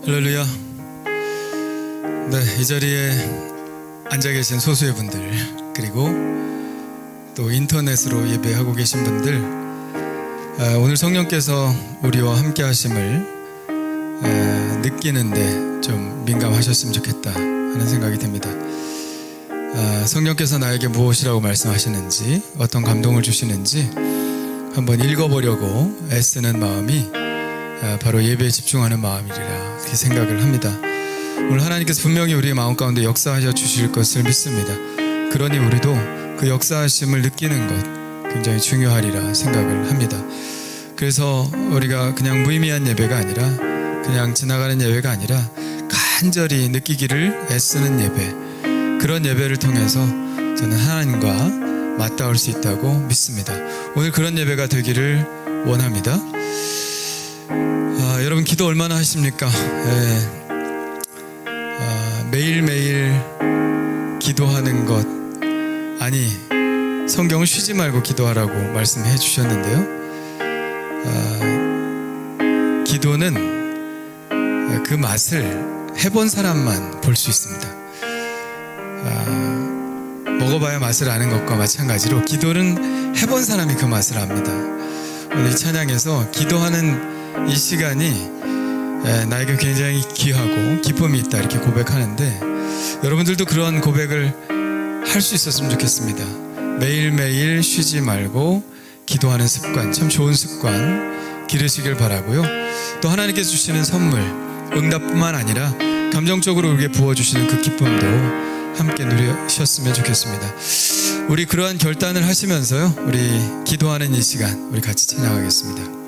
할렐루야. 네, 이 자리에 앉아 계신 소수의 분들, 그리고 또 인터넷으로 예배하고 계신 분들, 오늘 성령께서 우리와 함께 하심을 느끼는데 좀 민감하셨으면 좋겠다 하는 생각이 듭니다. 성령께서 나에게 무엇이라고 말씀하시는지, 어떤 감동을 주시는지 한번 읽어보려고 애쓰는 마음이 바로 예배에 집중하는 마음이리라, 그렇게 생각을 합니다. 오늘 하나님께서 분명히 우리의 마음 가운데 역사하셔 주실 것을 믿습니다. 그러니 우리도 그 역사하심을 느끼는 것 굉장히 중요하리라 생각을 합니다. 그래서 우리가 그냥 무의미한 예배가 아니라, 그냥 지나가는 예배가 아니라 간절히 느끼기를 애쓰는 예배, 그런 예배를 통해서 저는 하나님과 맞닿을 수 있다고 믿습니다. 오늘 그런 예배가 되기를 원합니다. 여러분 기도 얼마나 하십니까? 매일매일 기도하는 것, 아니 성경은 쉬지 말고 기도하라고 말씀해 주셨는데요. 기도는 그 맛을 해본 사람만 볼 수 있습니다. 먹어봐야 맛을 아는 것과 마찬가지로 기도는 해본 사람이 그 맛을 압니다. 오늘 이 찬양에서 기도하는 이 시간이 나에게 굉장히 귀하고 기쁨이 있다, 이렇게 고백하는데, 여러분들도 그런 고백을 할 수 있었으면 좋겠습니다. 매일매일 쉬지 말고 기도하는 습관, 참 좋은 습관 기르시길 바라고요. 또 하나님께서 주시는 선물, 응답뿐만 아니라 감정적으로 우리에게 부어주시는 그 기쁨도 함께 누리셨으면 좋겠습니다. 우리 그러한 결단을 하시면서요, 우리 기도하는 이 시간 우리 같이 찬양하겠습니다.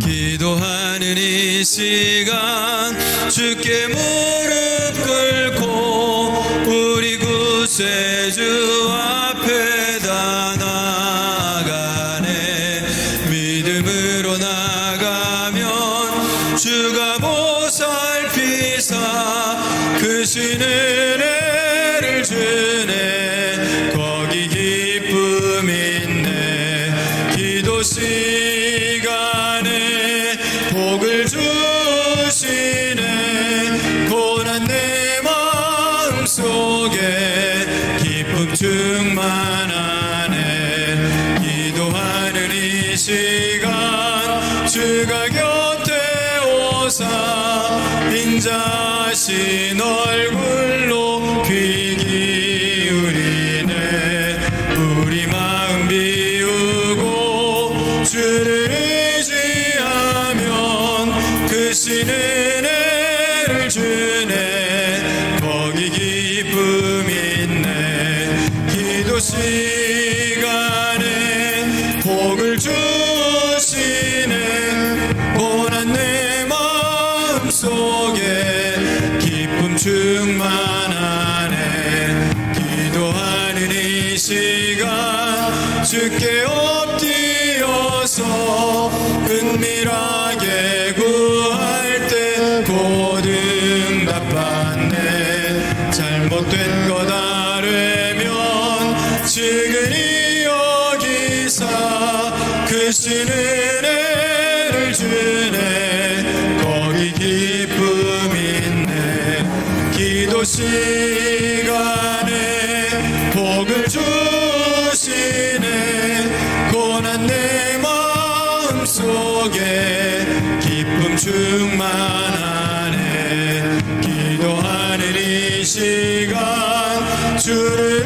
기도하는 이 시간 주께 무릎 꿇고 우리 구세주 앞에 다 나가네. 믿음으로 나가면 주가 보살피사 크신 은혜를 주네. 거기 기쁨 있네. 기도 시간에 복을 주시네. 고난 내 마음 속에 기쁨 충만하네. 기도하는 이 시간 주가 곁에 오사 인자신 얼굴로 귀 기울이네. 우리 마음 비우고 주를 의지하면 크신 은혜를 주네. 거기 기쁨 있네. 기도 시간에 복을 주시네. 고난 내 마음 속에 기쁨 충만하네. 기도하는 이 시간 주께 엎드려서 은밀하게 구할 때 곧 응답받네. 잘못된 것 아뢰면 지근히 여기사 크신 은혜를 주네. 거기 기쁨 있네. 기도 시간에 복을 주시네. 고난 내 마음 속에 기쁨 충만하네. 기도하는 이 시간 주를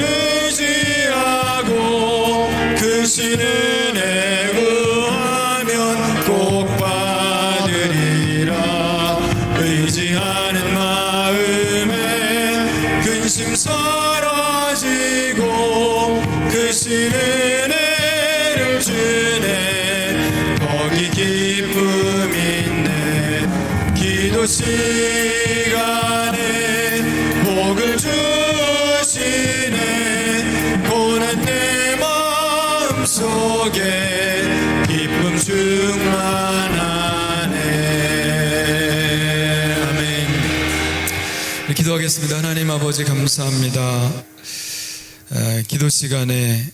의지하고 크신 은혜 구하면 꼭 받으리라. 의지하는 마음에 근심 사라지고 크신 은혜를 주네. 거기 기쁨 있네. 기도 시간에 복을 주시네. 고난 내 마음 속에 기쁨 충만하네. 아멘. 기도하겠습니다. 하나님 아버지 감사합니다. 기도 시간에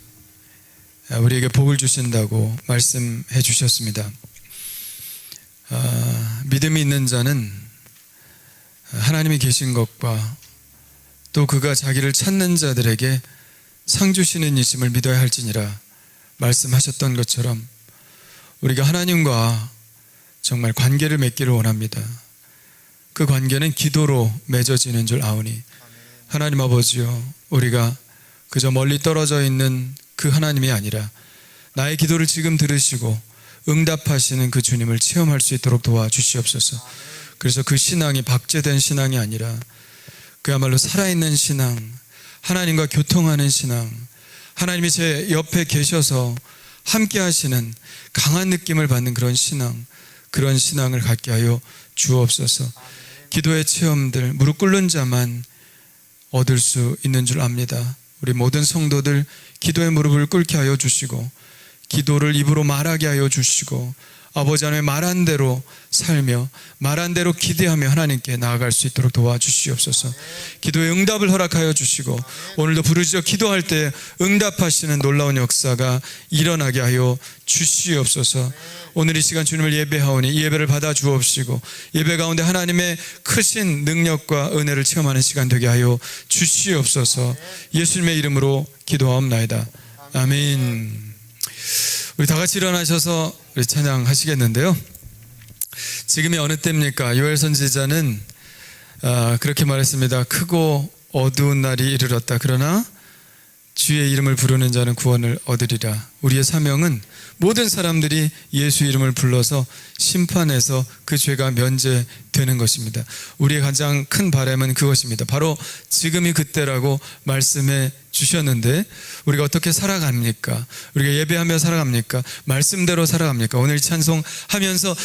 우리에게 복을 주신다고 말씀해 주셨습니다. 믿음이 있는 자는 하나님이 계신 것과 또 그가 자기를 찾는 자들에게 상 주시는 이심을 믿어야 할지니라 말씀하셨던 것처럼 우리가 하나님과 정말 관계를 맺기를 원합니다. 그 관계는 기도로 맺어지는 줄 아오니 하나님 아버지요, 우리가 그저 멀리 떨어져 있는 그 하나님이 아니라 나의 기도를 지금 들으시고 응답하시는 그 주님을 체험할 수 있도록 도와주시옵소서. 그래서 그 신앙이 박제된 신앙이 아니라 그야말로 살아있는 신앙, 하나님과 교통하는 신앙, 하나님이 제 옆에 계셔서 함께 하시는 강한 느낌을 받는 그런 신앙을 갖게 하여 주옵소서. 기도의 체험들, 무릎 꿇는 자만 얻을 수 있는 줄 압니다. 우리 모든 성도들 기도의 무릎을 꿇게 하여 주시고 기도를 입으로 말하게 하여 주시고 아버지 하나님 말한 대로 살며 말한 대로 기대하며 하나님께 나아갈 수 있도록 도와주시옵소서. 기도의 응답을 허락하여 주시고 오늘도 부르짖어 기도할 때 응답하시는 놀라운 역사가 일어나게 하여 주시옵소서. 오늘 이 시간 주님을 예배하오니 이 예배를 받아 주옵시고 예배 가운데 하나님의 크신 능력과 은혜를 체험하는 시간 되게 하여 주시옵소서. 예수님의 이름으로 기도하옵나이다. 아멘. 우리 다 같이 일어나셔서 우리 찬양하시겠는데요. 지금이 어느 때입니까? 요엘 선지자는 그렇게 말했습니다. 크고 어두운 날이 이르렀다. 그러나 주의 이름을 부르는 자는 구원을 얻으리라. 우리의 사명은 모든 사람들이 예수 이름을 불러서 심판에서 그 죄가 면제되는 것입니다. 우리의 가장 큰 바람은 그것입니다. 바로 지금이 그때라고 말씀해 주셨는데 우리가 어떻게 살아갑니까? 우리가 예배하며 살아갑니까? 말씀대로 살아갑니까? 오늘 찬송하면서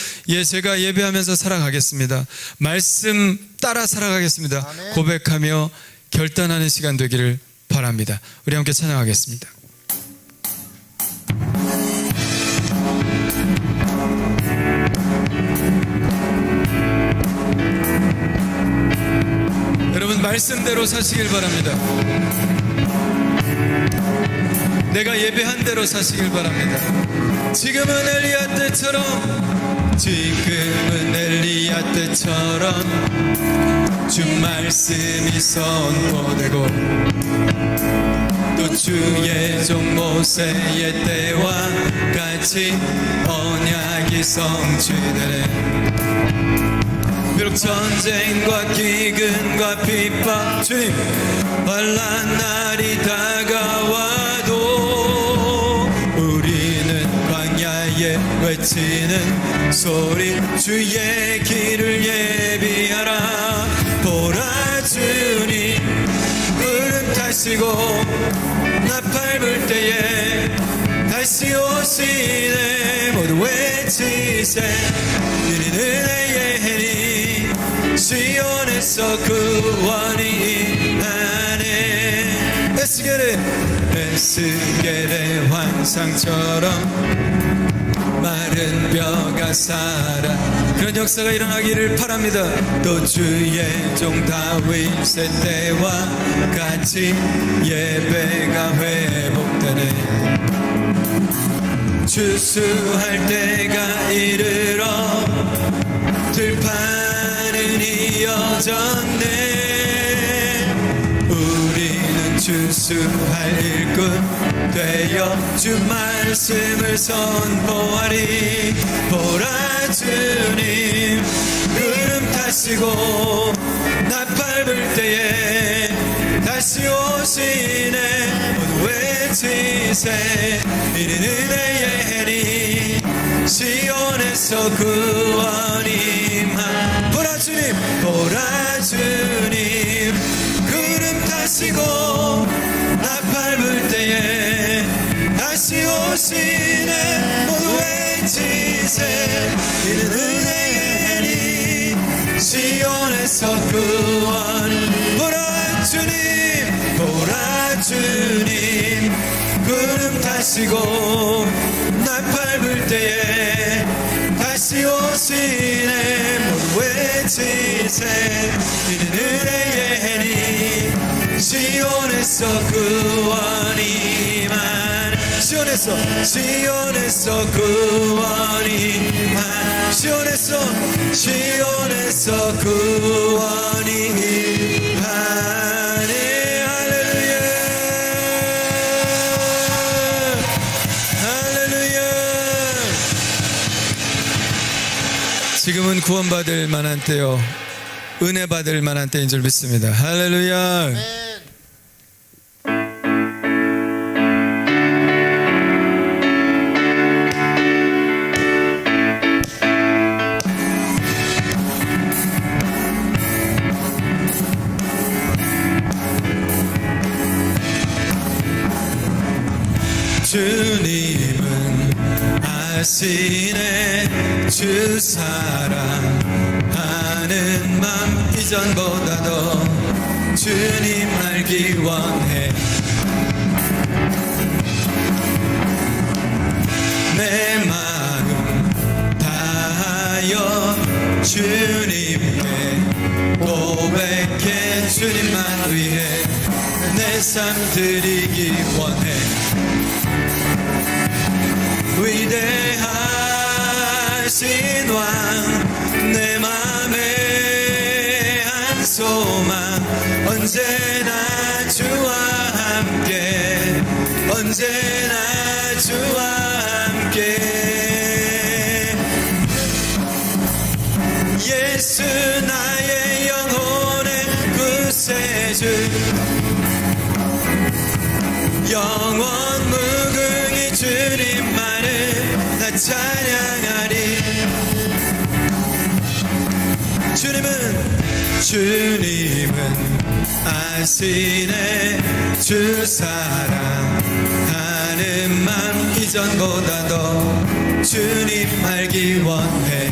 제가 예배하면서 살아가겠습니다. 말씀 따라 살아가겠습니다. 아멘. 고백하며 결단하는 시간 되기를 바랍니다. 우리 함께 찬양하겠습니다. 여러분 말씀대로 사시길 바랍니다. 내가 예배한 대로 사시길 바랍니다. 지금은 엘리야 때처럼 주 말씀이 선포되고 또 주의 종 모세의 때와 같이 언약이 성취되네. 비록 전쟁과 기근과 핍박 주님 환난 날이 다가와도 우리는 광야에 외치는 소리 주의 길을 예비하라. 보라 주님 구름 타시고 나팔 불 때에 다시 오시네. 모두 외치세 이는 은혜의 해니 시온에서 구원이 임하네. 에스겔의 환상처럼 마른 뼈가 살아 그런 역사가 일어나기를 바랍니다. 또 주의 종 다윗의 때와 같이 예배가 회복되네. 추수할 때가 이르러 들판은 이어졌네. 우리는 추수할 일꾼 되어 주 말씀을 선포하리. 보라 주님 구름 타시고 나팔 불 때에 다시 오시네. 모두 외치세 이는 은혜의 해니 시온에서 구원이 임하. 보라 주님 보라 주님 구름 타시고 나팔 불 때에 다시 오시네. 모두 외치세 이는 은혜의 해니 시온에서 구원. 보라 주님 보라 주님 구름 타시고 나팔 불 때에 다시 오시네. 모두 외치세 이는 은혜의 해니 시온에서 구원이 만 시온에서 구원이 만 시온에서 구원이 하네. 할렐루야 할렐루야. 지금은 구원받을 만한 때요, 은혜 받을 만한 때인 줄 믿습니다. 할렐루야. 주님은 아시네 주 사랑하는 맘 이전보다도 주님 알기 원해. 내 마음 다하여 주님께 고백해. 주님만 위해 내 삶 드리기 원해. 위대하신 왕 내 맘에 한 소망 언제나 주와 함께 언제나 주와 함께. 예수 나의 영혼의 구세주 영원 무궁히 주님만을 나 찬양하리. 주님은 아시네 주 사랑하는 맘 이전보다도 주님 알기 원해.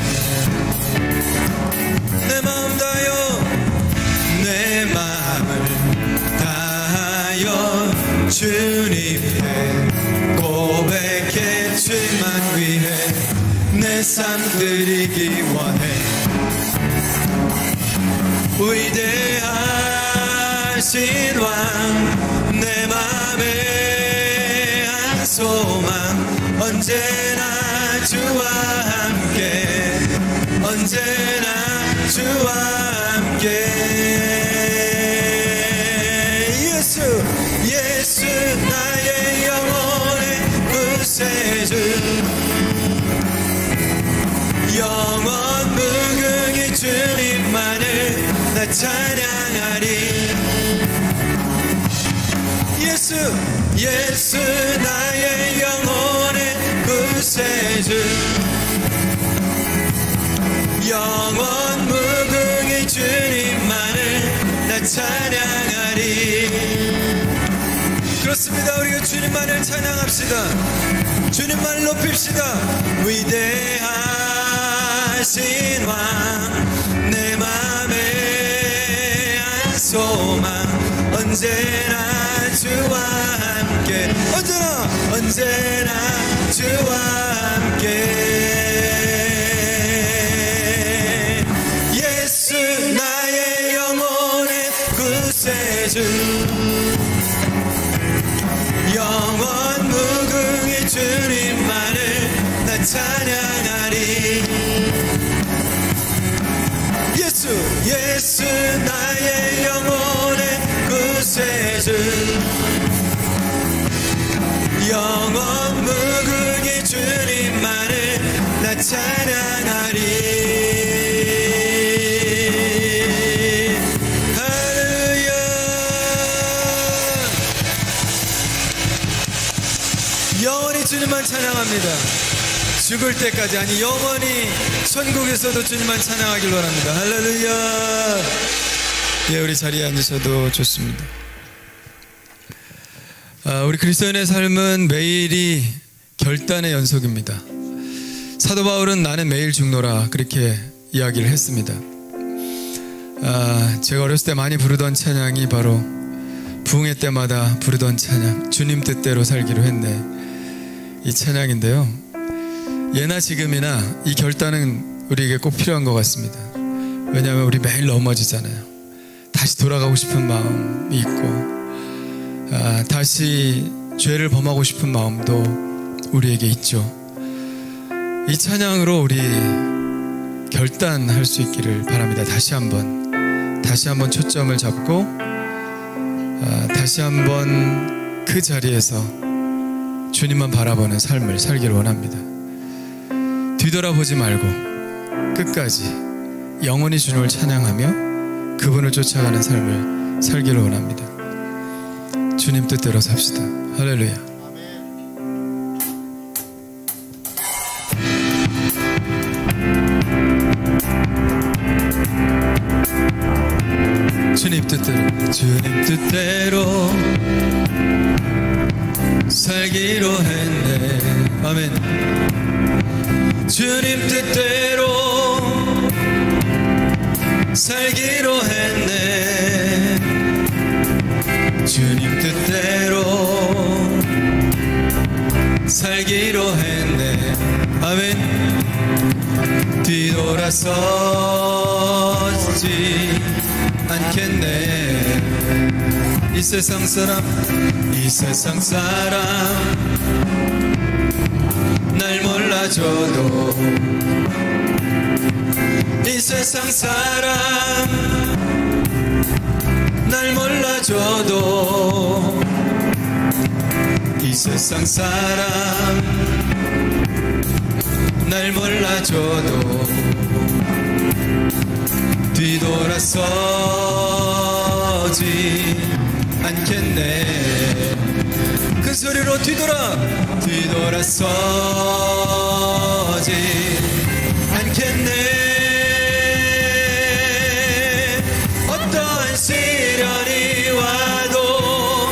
내 마음 다하여 내 마음을 다하여 주님께 고백해. 주님만 위해 내 삶 드리기 원해. 위대하신 왕 내 맘에 한 소망 언제나 주와 함께 언제나 주와 함께. 예수 나의 영혼의 구세주 영원 무궁히 주님만을 나 찬양하리. 예수 나의 영혼의 구세주 영원 무궁히 주님만을 나 찬양하리. 그렇습니다. 우리가 주님만을 찬양합시다. 주님만을 높입시다. 위대하신 왕 내 맘에 한 소망 언제나 주와 함께 언제나 주와 함께. 예수 나의 영혼의 구세주 영원 무궁히 주님만을 나 찬양하리. 예수 나의 영혼의 구세주 영원 무궁히 주님만을 나 찬양하리. 할렐루야. 영원히 주님만 찬양합니다. 죽을 때까지, 아니 영원히 천국에서도 주님만 찬양하길 원합니다. 할렐루야. 예, 우리 자리에 앉으셔도 좋습니다. 우리 그리스도인의 삶은 매일이 결단의 연속입니다. 사도 바울은 나는 매일 죽노라 그렇게 이야기를 했습니다. 제가 어렸을 때 많이 부르던 찬양이 바로 부흥회 때마다 부르던 찬양, 주님 뜻대로 살기로 했네, 이 찬양인데요. 예나 지금이나 이 결단은 우리에게 꼭 필요한 것 같습니다. 왜냐하면 우리 매일 넘어지잖아요. 다시 돌아가고 싶은 마음이 있고 다시 죄를 범하고 싶은 마음도 우리에게 있죠. 이 찬양으로 우리 결단할 수 있기를 바랍니다. 다시 한번 초점을 잡고 다시 한번 그 자리에서 주님만 바라보는 삶을 살기를 원합니다. 뒤돌아보지 말고 끝까지 영원히 주님을 찬양하며 그분을 쫓아가는 삶을 살기를 원합니다. 주님 뜻대로 삽시다. 할렐루야. 주님 뜻대로 살기로 했네. 아멘. 주님 뜻대로 살기로 했네. 주님 뜻대로 살기로 했네. 아멘. 뒤돌아서지 않겠네. 이 세상 사람 날 몰라줘도 이 세상 사람 날 몰라줘도 이 세상 사람 날 몰라줘도 뒤돌아서지 않겠네. 큰 소리로 뒤돌아서지 않겠네. 어떠한 시련이 와도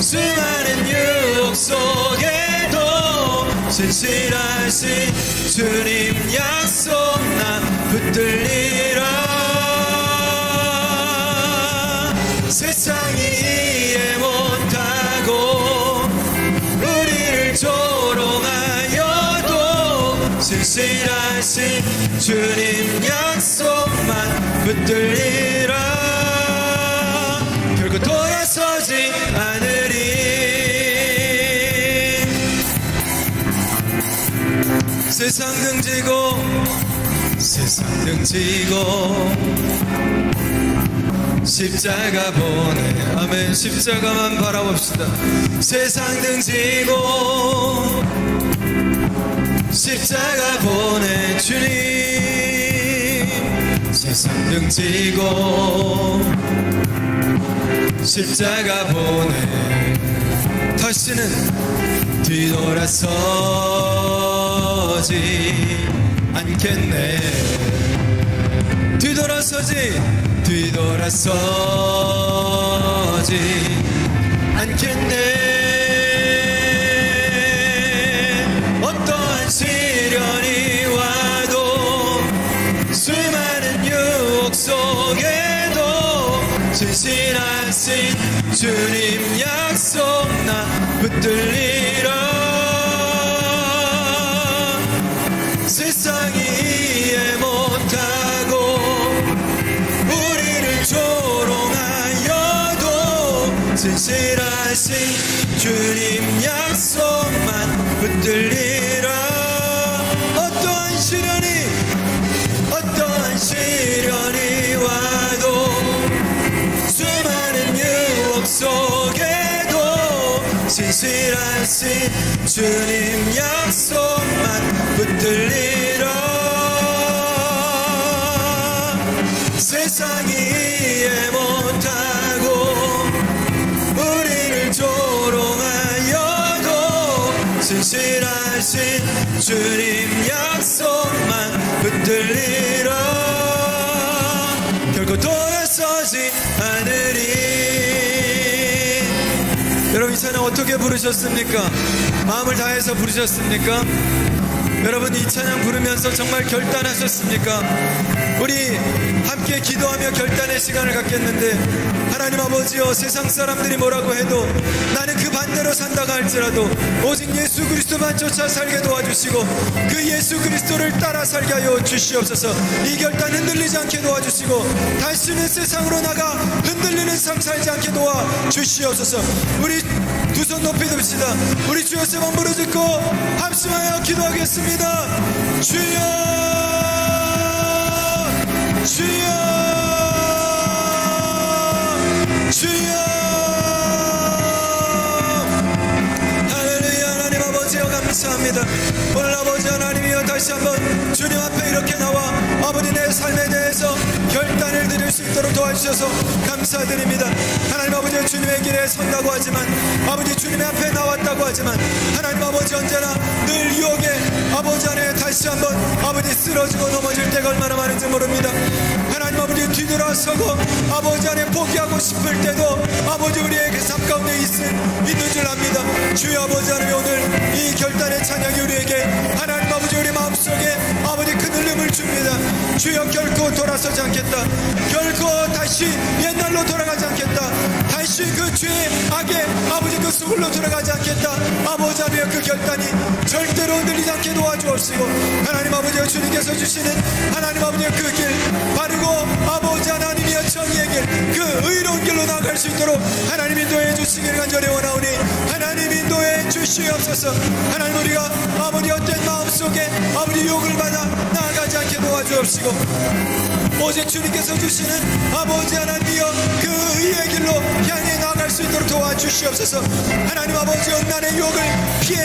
수많은 유혹 속에도 신실하신 주님 약속 나 붙들리라. 세상이 이해 못하고 우리를 조롱하여도 신실하신 주님 약속만 붙들리라. 결국 돌아서지 않으리. 세상 등지고 십자가 보내. 아멘. 십자가만 바라봅시다. 세상 등지고 십자가 보내. 주님 세상 등지고 십자가 보내. 다시는 뒤돌아서지 않겠네. 뒤돌아서지 않겠네. 어떠한 시련이 와도 수많은 유혹 속에도 신실하신 주님 약속 나 붙들리라. 세상이 이해 못하고 우리를 조롱하여도 신실하신 주님 약속만 붙들리라. 어떠한 시련이 와도 수많은 유혹 속에도 신실하신 주님 약속만 붙들리라. 세상이 이해 못하고 우리를 조롱하여도 신실하신 주님 약속만 붙들리라. 결코 돌아서지 않으리. 여러분 이 찬양 어떻게 부르셨습니까? 마음을 다해서 부르셨습니까? 여러분 이 찬양 부르면서 정말 결단하셨습니까? 우리 함께 기도하며 결단의 시간을 갖겠는데 하나님 아버지여, 세상 사람들이 뭐라고 해도 나는 그 반대로 산다고 할지라도 오직 예수 그리스도만 쫓아 살게 도와주시고 그 예수 그리스도를 따라 살게 하여 주시옵소서. 이 결단 흔들리지 않게 도와주시고 다시는 세상으로 나가 흔들리는 삶 살지 않게 도와주시옵소서. 우리 두 손 높이 듭시다. 우리 주여 세 번 부르짖고 합심하여 기도하겠습니다. 주여, 주여, 주여. 할렐루야. 하나님 아버지여, 감사합니다. 오늘 아버지 하나님이여, 다시 한번 주님 앞에 이렇게 나와 아버지 내 삶에 대해서 결단을 드릴 수 있도록 도와주셔서 감사드립니다. 하나님 아버지, 주님의 길에 선다고 하지만, 아버지 주님의 앞에 나왔다고 하지만, 하나님 아버지 언제나 늘 유혹에 아버지 안에 다시 한번 아버지 쓰러지고 넘어질 때가 얼마나 많은지 모릅니다. 하나님 아버지 뒤돌아서고 아버지 안에 포기하고 싶을 때도 아버지 우리에게 삶 가운데 있는 줄 압니다. 주여 아버지 하나님, 오늘 이 결단의 찬양이 우리에게 하나님 아버지 우리 마음속에 아버지 큰 흐름을 줍니다. 주여, 결코 돌아서지 않겠다. 결코 다시 옛날로 돌아가지 않겠다. 다시 그 죄의 악의 아버지 그 수굴로 돌아가지 않겠다. 아버지 하나님, 그 결단이 절대로 흔들리지 않게 도와주옵시고, 하나님 아버지 주님께서 주시는 하나님 아버지의 그 길, 바르고 아버지 하나님의 정의의 길, 그 의로운 길로 나아갈 수 있도록 하나님 인도해 주시기를 간절히 원하오니 하나님 인도해 주시옵소서. 하나님, 우리가 아버지 어떤 마음속에 아버지 유혹을 받아 나아가지 않게 도와주옵시고, 오직 주님께서 주시는 아버지 하나님이여 그 의의 길로 향해 나아갈 수 있도록 도와주시옵소서. 하나님 아버지, 음란의 유혹을 피해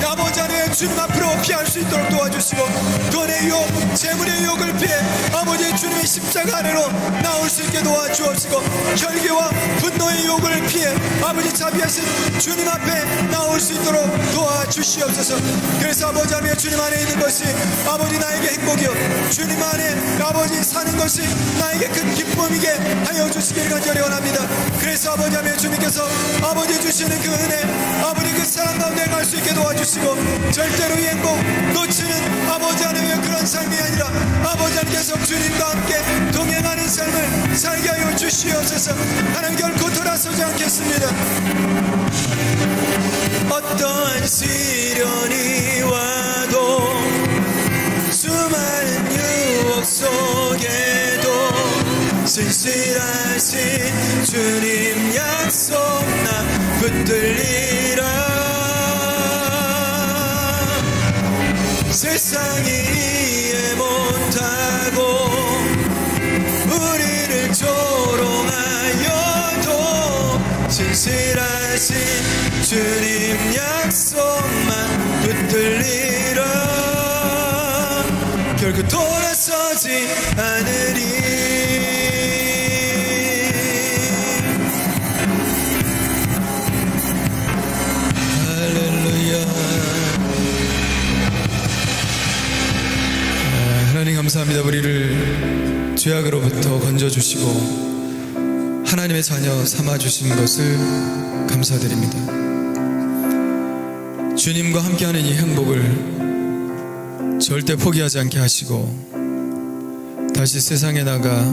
아버지 하나님 주님 앞으로 피할 수 있도록 도와주시고, 돈의 유혹, 재물의 유혹을 피해 아버지 주님의 십자가 아래로 나올 수 있게 도와주옵시고, 혈기와 분노의 유혹을 피해 아버지 자비하신 주님 앞에 나올 수 있도록 도와주시옵소서. 그래서 아버지 하나님, 주님 안에 있는 것이 아버지 나에게 행복이요, 주님 안에 아버지 사는 것이 나에게 큰 기쁨이게 하여 주시길 간절히 원합니다. 그래서 아버지 하나님, 주님께서 아버지 주시는 그 은혜, 아버지 그 사랑 가운데 갈 수 있게 도와주시고, 절대로 이 행복 놓치는 아버지 하나님의 그런 삶이 아니라 아버지 하나님께서 주님과 함께 동행하는 삶을 살게 하여 주시옵소서. 하나님, 결코 돌아서지 않겠습니다. 어떠한 시련이 와도 수많은 유혹 속에도 신실하신 주님 약속 나 붙들리라. 세상이 이해 못하고 우리를 조롱하여도 신실하신 주님 약속만 붙들리라. 결코 돌아서지 않으리. 하나님 감사합니다. 우리를 죄악으로부터 건져주시고 하나님의 자녀 삼아주신 것을 감사드립니다. 주님과 함께하는 이 행복을 절대 포기하지 않게 하시고 다시 세상에 나가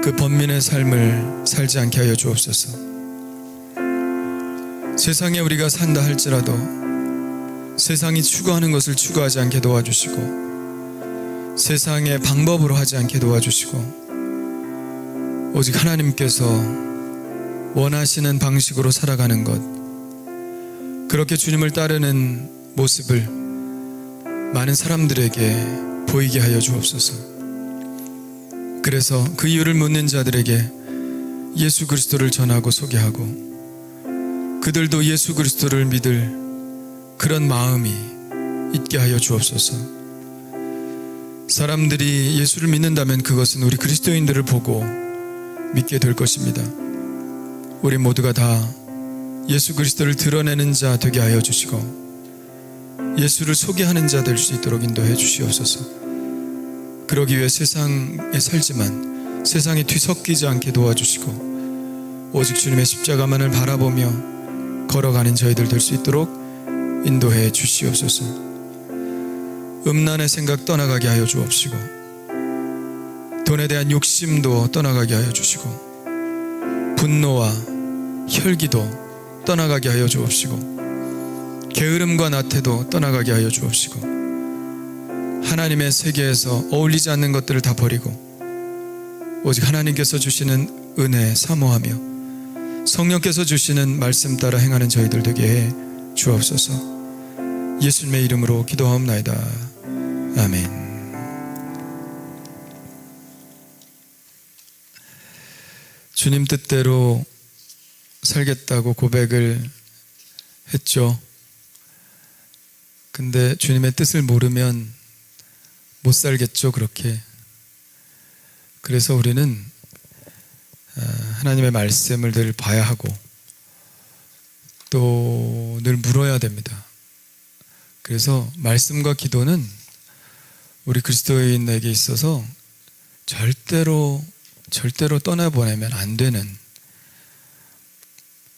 그 번민의 삶을 살지 않게 하여 주옵소서. 세상에 우리가 산다 할지라도 세상이 추구하는 것을 추구하지 않게 도와주시고 세상의 방법으로 하지 않게 도와주시고 오직 하나님께서 원하시는 방식으로 살아가는 것, 그렇게 주님을 따르는 모습을 많은 사람들에게 보이게 하여 주옵소서. 그래서 그 이유를 묻는 자들에게 예수 그리스도를 전하고 소개하고 그들도 예수 그리스도를 믿을 그런 마음이 있게 하여 주옵소서. 사람들이 예수를 믿는다면 그것은 우리 그리스도인들을 보고 믿게 될 것입니다. 우리 모두가 다 예수 그리스도를 드러내는 자 되게 하여 주시고 예수를 소개하는 자 될 수 있도록 인도해 주시옵소서. 그러기 위해 세상에 살지만 세상에 뒤섞이지 않게 도와주시고 오직 주님의 십자가만을 바라보며 걸어가는 저희들 될 수 있도록 인도해 주시옵소서. 음란의 생각 떠나가게 하여 주옵시고 돈에 대한 욕심도 떠나가게 하여 주시고 분노와 혈기도 떠나가게 하여 주옵시고 게으름과 나태도 떠나가게 하여 주옵시고 하나님의 세계에서 어울리지 않는 것들을 다 버리고 오직 하나님께서 주시는 은혜 사모하며 성령께서 주시는 말씀 따라 행하는 저희들 되게 해 주옵소서. 예수님의 이름으로 기도하옵나이다. 아멘. 주님 뜻대로 살겠다고 고백을 했죠. 근데 주님의 뜻을 모르면 못 살겠죠, 그렇게. 그래서 우리는 하나님의 말씀을 늘 봐야 하고 또 늘 물어야 됩니다. 그래서 말씀과 기도는 우리 그리스도인에게 있어서 절대로 떠나보내면 안 되는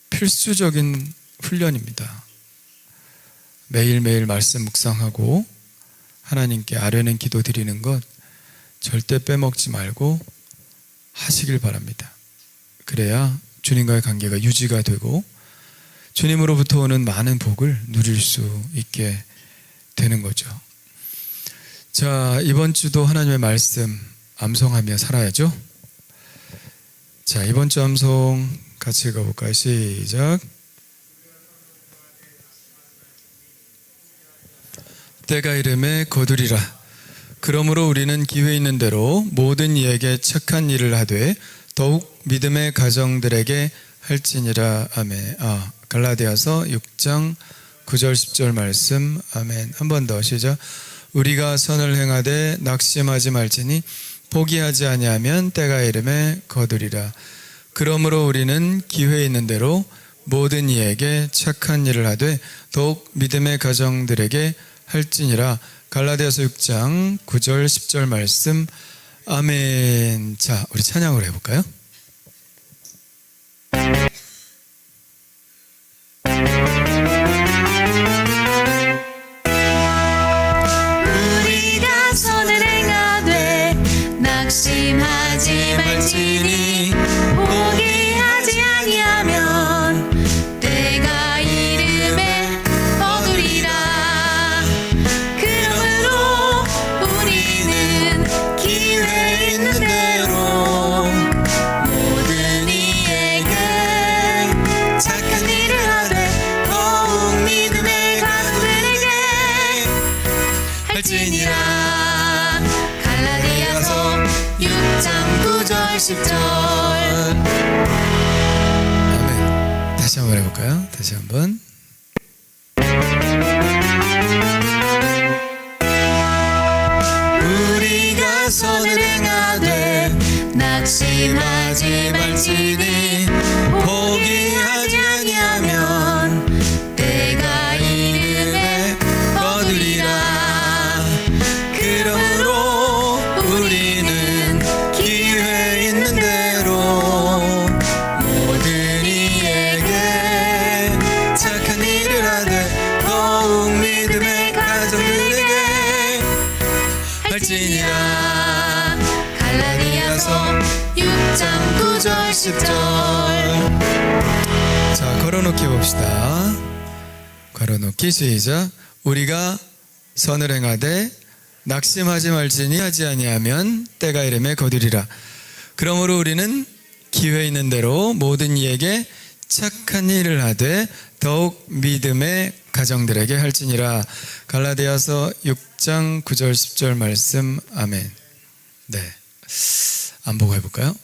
필수적인 훈련입니다. 매일매일 말씀 묵상하고 하나님께 아뢰는 기도 드리는 것 절대 빼먹지 말고 하시길 바랍니다. 그래야 주님과의 관계가 유지가 되고 주님으로부터 오는 많은 복을 누릴 수 있게 되는 거죠. 자, 이번 주도 하나님의 말씀 암송하며 살아야죠. 자, 이번 주 암송 같이 읽어볼까요? 시작. 때가 이름에 거두리라. 그러므로 우리는 기회 있는 대로 모든 이에게 착한 일을 하되 더욱 믿음의 가정들에게 할지니라. 아멘. 갈라디아서 6장 9절 10절 말씀. 아멘. 한 번 더 시작. 우리가 선을 행하되 낙심하지 말지니 포기하지 아니하면 때가 이름에 거두리라. 그러므로 우리는 기회 있는 대로 모든 이에게 착한 일을 하되 더욱 믿음의 가정들에게 할지니라. 갈라디아서 6장 9절 10절 말씀. 아멘. 자, 우리 찬양으로 해볼까요? 우리가 선을 행하되 낙심하지 말지니 포기하지 아니하면 때가 이름에 거두리라. 그러므로 우리는 기회 있는 대로 모든 이에게 착한 일을 하되 더욱 믿음의 가정들에게 할지니라. 갈라디아서 6장 9절 10절. 아멘. 다시 한번 해볼까요? 다시 한번. 우리가 선을 행하되 낙심하지 말지니 포기하지 아니하면 때가 이름에 거두리라. 그러므로 우리는 기회 있는 대로 모든 이에게 착한 일을 하되 더욱 믿음의 가정들에게 할지니라. 갈라디아서 6장 9절 10절. 자, 걸어놓기 봅시다. 걸어놓기 시작. 우리가 선을 행하되 낙심하지 말지니 하지 아니하면 때가 이름에 거두리라. 그러므로 우리는 기회 있는 대로 모든 이에게 착한 일을 하되 더욱 믿음의 가정들에게 할지니라. 갈라디아서 6장 9절 10절 말씀. 아멘. 네, 안 보고 해볼까요?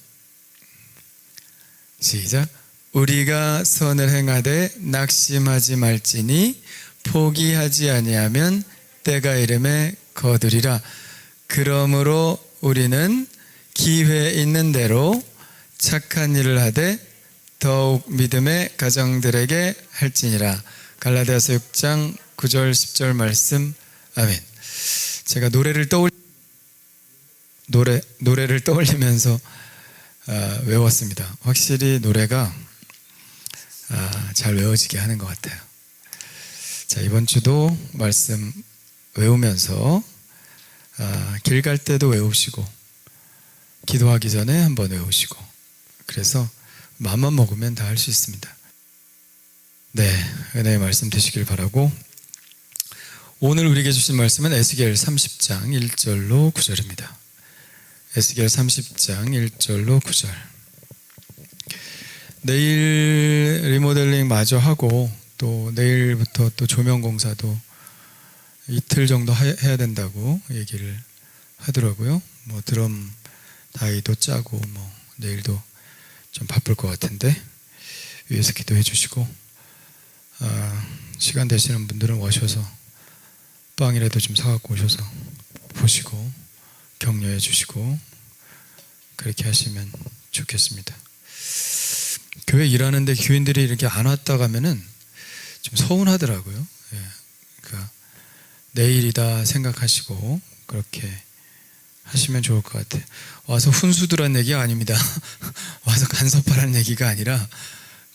시작. 우리가 선을 행하되 낙심하지 말지니 포기하지 아니하면 때가 이름에 거두리라. 그러므로 우리는 기회 있는 대로 착한 일을 하되 더욱 믿음의 가정들에게 할지니라. 갈라디아서 6장 9절 10절 말씀. 아멘. 제가 노래를 떠올리면서 외웠습니다. 확실히 노래가 잘 외워지게 하는 것 같아요. 자, 이번 주도 말씀 외우면서 길 갈 때도 외우시고 기도하기 전에 한번 외우시고, 그래서 마음만 먹으면 다 할 수 있습니다. 네, 은혜의 말씀 되시길 바라고, 오늘 우리에게 주신 말씀은 에스겔 30장 1절로 9절입니다. 에스겔 30장 1절로 9절. 내일 리모델링 마저 하고 또 내일부터 또 조명 공사도 이틀 정도 해야 된다고 얘기를 하더라고요. 뭐 드럼 다이도 짜고 뭐 내일도 좀 바쁠 것 같은데 위에서 기도해 주시고, 시간 되시는 분들은 오셔서 빵이라도 좀 사갖고 오셔서 보시고 격려해 주시고 그렇게 하시면 좋겠습니다. 교회 일하는데 교인들이 이렇게 안 왔다 가면은 좀 서운하더라고요. 예, 그러니까 내일이다 생각하시고 그렇게 하시면 좋을 것 같아요. 와서 훈수두란 얘기가 아닙니다. 와서 간섭하라는 얘기가 아니라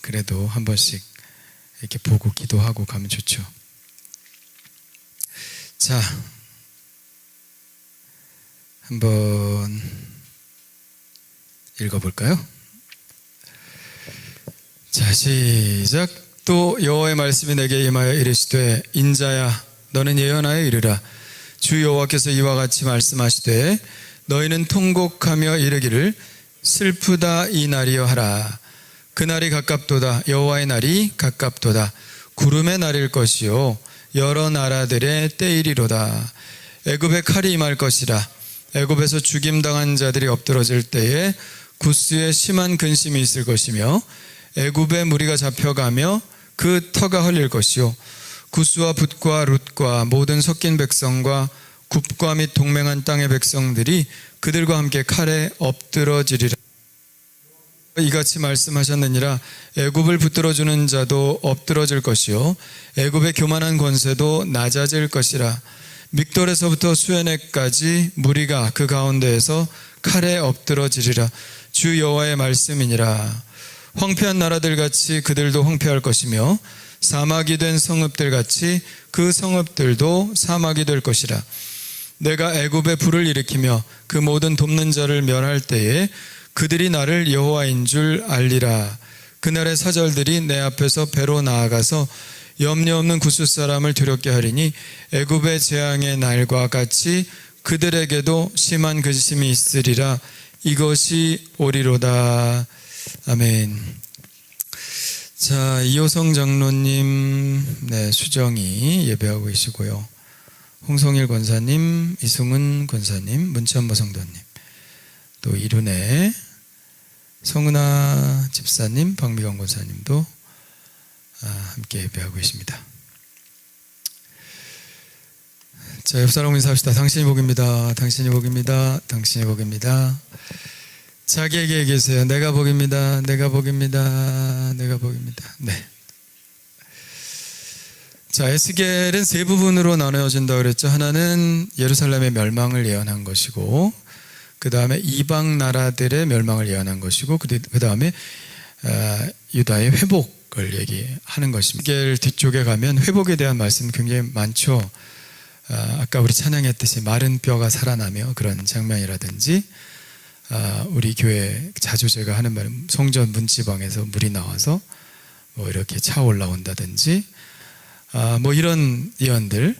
그래도 한 번씩 이렇게 보고 기도하고 가면 좋죠. 자, 한번 읽어볼까요? 자, 시작. 또 여호와의 말씀이 내게 임하여 이르시되, 인자야 너는 예언하여 이르라. 주 여호와께서 이와 같이 말씀하시되, 너희는 통곡하며 이르기를 슬프다 이 날이여 하라. 그날이 가깝도다. 여호와의 날이 가깝도다. 구름의 날일 것이요 여러 나라들의 때이리로다. 애굽에 칼이 임할 것이라. 애굽에서 죽임당한 자들이 엎드러질 때에 구스에 심한 근심이 있을 것이며, 애굽의 무리가 잡혀가며 그 터가 흘릴 것이요 구스와 붓과 룻과 모든 섞인 백성과 굽과 및 동맹한 땅의 백성들이 그들과 함께 칼에 엎드러지리라. 이같이 말씀하셨느니라. 애굽을 붙들어주는 자도 엎드러질 것이요 애굽의 교만한 권세도 낮아질 것이라. 믹돌에서부터 수에네까지 무리가 그 가운데에서 칼에 엎드러지리라. 주 여호와의 말씀이니라. 황폐한 나라들 같이 그들도 황폐할 것이며, 사막이 된 성읍들 같이 그 성읍들도 사막이 될 것이라. 내가 애굽에 불을 일으키며 그 모든 돕는 자를 멸할 때에 그들이 나를 여호와인 줄 알리라. 그날의 사절들이 내 앞에서 배로 나아가서 염려 없는 구스 사람을 두렵게 하리니, 애굽의 재앙의 날과 같이 그들에게도 심한 근심이 있으리라. 이것이 오리로다. 아멘. 자, 이호성 장로님, 네, 수정이 예배하고 계시고요. 홍성일 권사님, 이승훈 권사님, 문천보 성도님, 또 이룬의 성은아 집사님, 박미경 권사님도 함께 예배하고 계십니다. 자, 옆 사람 인사합시다. 당신이 복입니다. 당신이 복입니다. 당신이 복입니다. 자기에게 얘기하세요. 내가 복입니다. 내가 복입니다. 내가 복입니다. 네. 자, 에스겔은 세 부분으로 나누어진다고 그랬죠. 하나는 예루살렘의 멸망을 예언한 것이고, 그 다음에 이방 나라들의 멸망을 예언한 것이고, 그 다음에 유다의 회복을 얘기하는 것입니다. 에스겔 뒤쪽에 가면 회복에 대한 말씀 굉장히 많죠. 아까 우리 찬양했듯이 마른 뼈가 살아나며 그런 장면이라든지, 우리 교회 자주 제가 하는 말, 성전 문지방에서 물이 나와서 뭐 이렇게 차 올라온다든지, 뭐 이런 예언들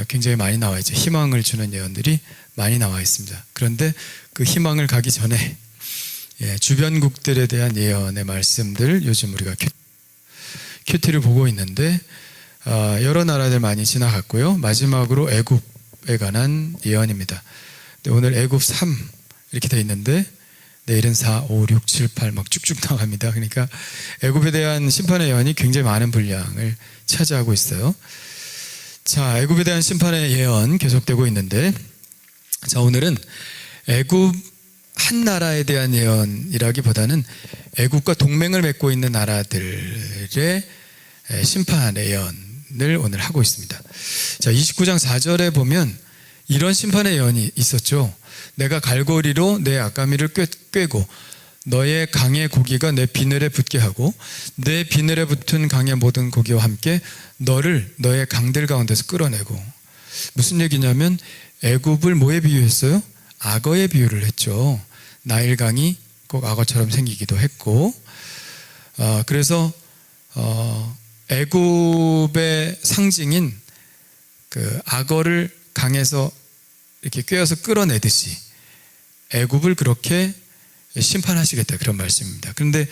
굉장히 많이 나와 있죠. 희망을 주는 예언들이 많이 나와 있습니다. 그런데 그 희망을 가기 전에 주변국들에 대한 예언의 말씀들, 요즘 우리가 큐티를 보고 있는데 여러 나라들 많이 지나갔고요. 마지막으로 애굽에 관한 예언입니다. 오늘 애굽 3 이렇게 돼 있는데 내일은 4, 5, 6, 7, 8 막 쭉쭉 나갑니다. 그러니까 애굽에 대한 심판의 예언이 굉장히 많은 분량을 차지하고 있어요. 자, 애굽에 대한 심판의 예언 계속되고 있는데, 자, 오늘은 애굽 한 나라에 대한 예언이라기보다는 애굽과 동맹을 맺고 있는 나라들의 심판의 예언을 오늘 하고 있습니다. 자, 29장 4절에 보면 이런 심판의 예언이 있었죠. 내가 갈고리로 내 아까미를 꿰고 너의 강의 고기가 내 비늘에 붙게 하고 내 비늘에 붙은 강의 모든 고기와 함께 너를 너의 강들 가운데서 끌어내고. 무슨 얘기냐면 애굽을 뭐에 비유했어요? 악어에 비유를 했죠. 나일강이 꼭 악어처럼 생기기도 했고, 그래서 애굽의 상징인 그 악어를 강에서 이렇게 꿰어서 끌어내듯이 애굽을 그렇게 심판하시겠다, 그런 말씀입니다. 그런데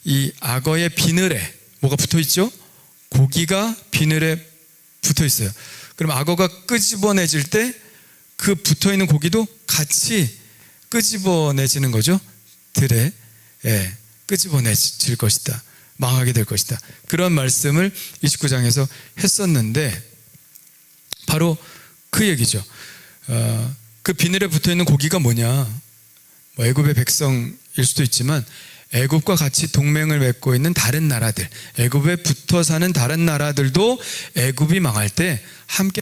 이 악어의 비늘에 뭐가 붙어 있죠? 고기가 비늘에 붙어 있어요. 그럼 악어가 끄집어내질 때 그 붙어 있는 고기도 같이 끄집어내지는 거죠. 들에 끄집어내질 것이다, 망하게 될 것이다, 그런 말씀을 29장에서 했었는데 바로 그 얘기죠. 그 비늘에 붙어 있는 고기가 뭐냐? 뭐 애굽의 백성일 수도 있지만 애굽과 같이 동맹을 맺고 있는 다른 나라들, 애굽에 붙어 사는 다른 나라들도 애굽이 망할 때 함께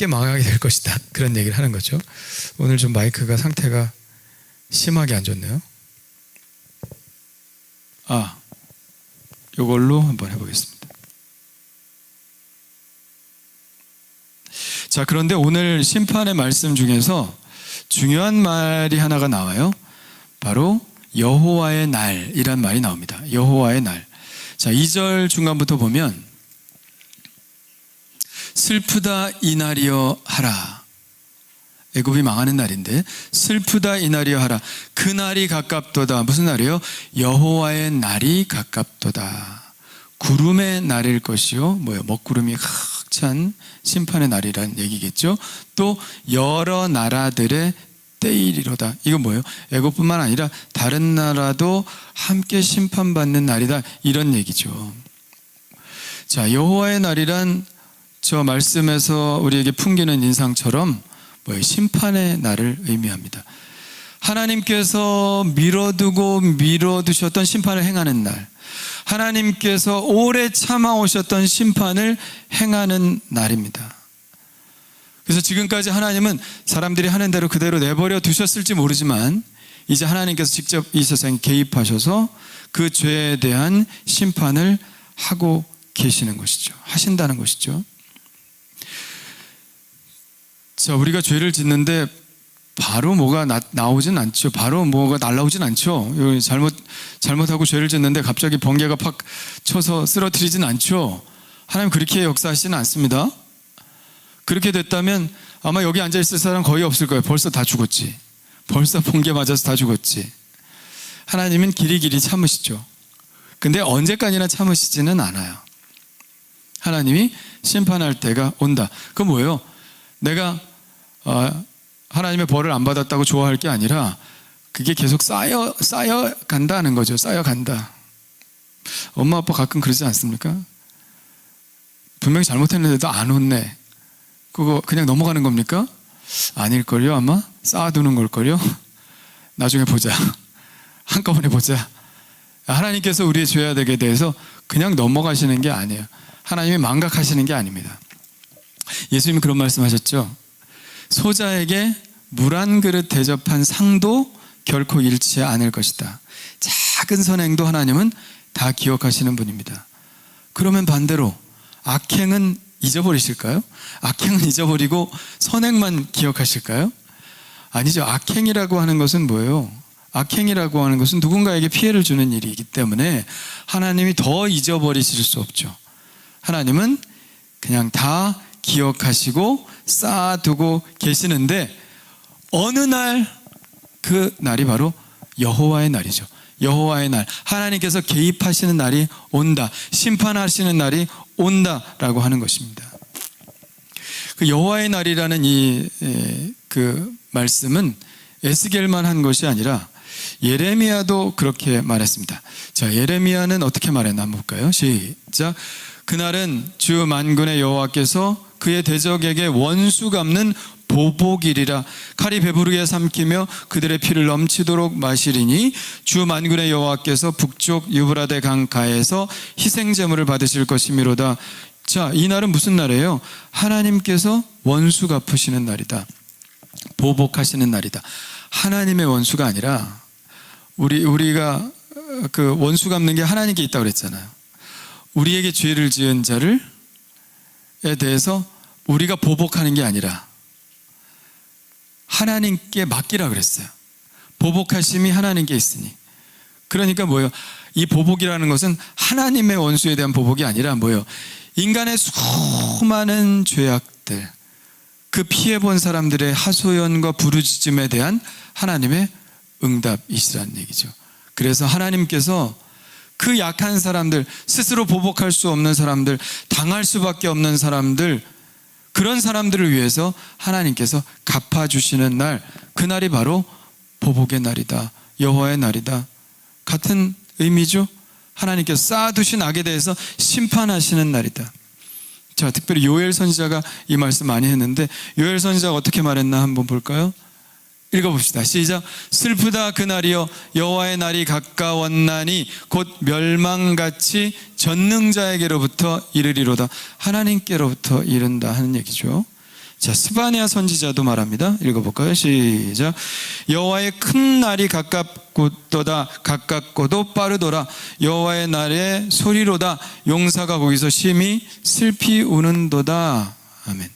망하게 될 것이다, 그런 얘기를 하는 거죠. 오늘 좀 마이크가 상태가 심하게 안 좋네요. 이걸로 한번 해보겠습니다. 자, 그런데 오늘 심판의 말씀 중에서 중요한 말이 하나가 나와요. 바로 여호와의 날이란 말이 나옵니다. 여호와의 날. 자, 2절 중간부터 보면 슬프다 이날이여 하라. 애굽이 망하는 날인데 슬프다 이날이여 하라. 그 날이 가깝도다. 무슨 날이요? 여호와의 날이 가깝도다. 구름의 날일 것이요. 뭐요? 먹구름이 확 찬 심판의 날이라는 얘기겠죠. 또 여러 나라들의 때이리로다. 이건 뭐예요? 애굽뿐만 아니라 다른 나라도 함께 심판받는 날이다, 이런 얘기죠. 자, 여호와의 날이란 저 말씀에서 우리에게 풍기는 인상처럼 뭐예요? 심판의 날을 의미합니다. 하나님께서 미뤄두셨던 심판을 행하는 날, 하나님께서 오래 참아오셨던 심판을 행하는 날입니다. 그래서 지금까지 하나님은 사람들이 하는 대로 그대로 내버려 두셨을지 모르지만 이제 하나님께서 직접 이 세상에 개입하셔서 그 죄에 대한 심판을 하고 계시는 것이죠. 하신다는 것이죠. 자, 우리가 죄를 짓는데 바로 뭐가 나오진 않죠. 바로 뭐가 날라오진 않죠. 잘못하고 죄를 짓는데 갑자기 번개가 팍 쳐서 쓰러뜨리진 않죠. 하나님 그렇게 역사하시지는 않습니다. 그렇게 됐다면 아마 여기 앉아있을 사람 거의 없을 거예요. 벌써 다 죽었지. 벌써 번개 맞아서 다 죽었지. 하나님은 길이길이 참으시죠. 근데 언제까지나 참으시지는 않아요. 하나님이 심판할 때가 온다. 그건 뭐예요? 내가 하나님의 벌을 안 받았다고 좋아할 게 아니라 그게 계속 쌓여 간다는 거죠. 쌓여 간다. 엄마 아빠 가끔 그러지 않습니까? 분명히 잘못했는데도 안 혼내. 그거 그냥 넘어가는 겁니까? 아닐걸요. 아마 쌓아두는 걸걸요. 나중에 보자. 한꺼번에 보자. 하나님께서 우리의 죄악에 대해서 그냥 넘어가시는 게 아니에요. 하나님이 망각하시는 게 아닙니다. 예수님이 그런 말씀하셨죠. 소자에게 물 한 그릇 대접한 상도 결코 잃지 않을 것이다. 작은 선행도 하나님은 다 기억하시는 분입니다. 그러면 반대로 악행은 잊어버리실까요? 악행은 잊어버리고 선행만 기억하실까요? 아니죠. 악행이라고 하는 것은 뭐예요? 악행이라고 하는 것은 누군가에게 피해를 주는 일이기 때문에 하나님이 더 잊어버리실 수 없죠. 하나님은 그냥 다 기억하시고 쌓아두고 계시는데 어느 날, 그 날이 바로 여호와의 날이죠. 여호와의 날, 하나님께서 개입하시는 날이 온다, 심판하시는 날이 온다라고 하는 것입니다. 그 여호와의 날이라는 그 말씀은 에스겔만 한 것이 아니라 예레미야도 그렇게 말했습니다. 자, 예레미야는 어떻게 말했나 한번 볼까요? 시작. 그날은 주 만군의 여호와께서 그의 대적에게 원수 갚는 보복이리라. 칼이 배부르게 삼키며 그들의 피를 넘치도록 마시리니 주 만군의 여호와께서 북쪽 유브라데 강가에서 희생제물을 받으실 것이미로다. 자, 이 날은 무슨 날이에요? 하나님께서 원수 갚으시는 날이다. 보복하시는 날이다. 하나님의 원수가 아니라 우리가 그 원수 갚는 게 하나님께 있다고 그랬잖아요. 우리에게 죄를 지은 자를에 대해서 우리가 보복하는 게 아니라 하나님께 맡기라 그랬어요. 보복하심이 하나님께 있으니. 그러니까 뭐예요? 이 보복이라는 것은 하나님의 원수에 대한 보복이 아니라 뭐예요? 인간의 수많은 죄악들, 그 피해본 사람들의 하소연과 부르짖음에 대한 하나님의 응답이시라는 얘기죠. 그래서 하나님께서 그 약한 사람들, 스스로 보복할 수 없는 사람들, 당할 수밖에 없는 사람들, 그런 사람들을 위해서 하나님께서 갚아주시는 날, 그날이 바로 보복의 날이다, 여호와의 날이다. 같은 의미죠. 하나님께서 쌓아두신 악에 대해서 심판하시는 날이다. 자, 특별히 요엘 선지자가 이 말씀 많이 했는데, 요엘 선지자가 어떻게 말했나 한번 볼까요? 읽어봅시다. 시작. 슬프다 그날이여, 여호와의 날이 가까웠나니 곧 멸망같이 전능자에게로부터 이르리로다. 하나님께로부터 이른다 하는 얘기죠. 자, 스바냐 선지자도 말합니다. 읽어볼까요? 시작. 여호와의 큰 날이 가깝고도다, 가깝고도 빠르도다. 여호와의 날의 소리로다. 용사가 거기서 심히 슬피 우는도다. 아멘.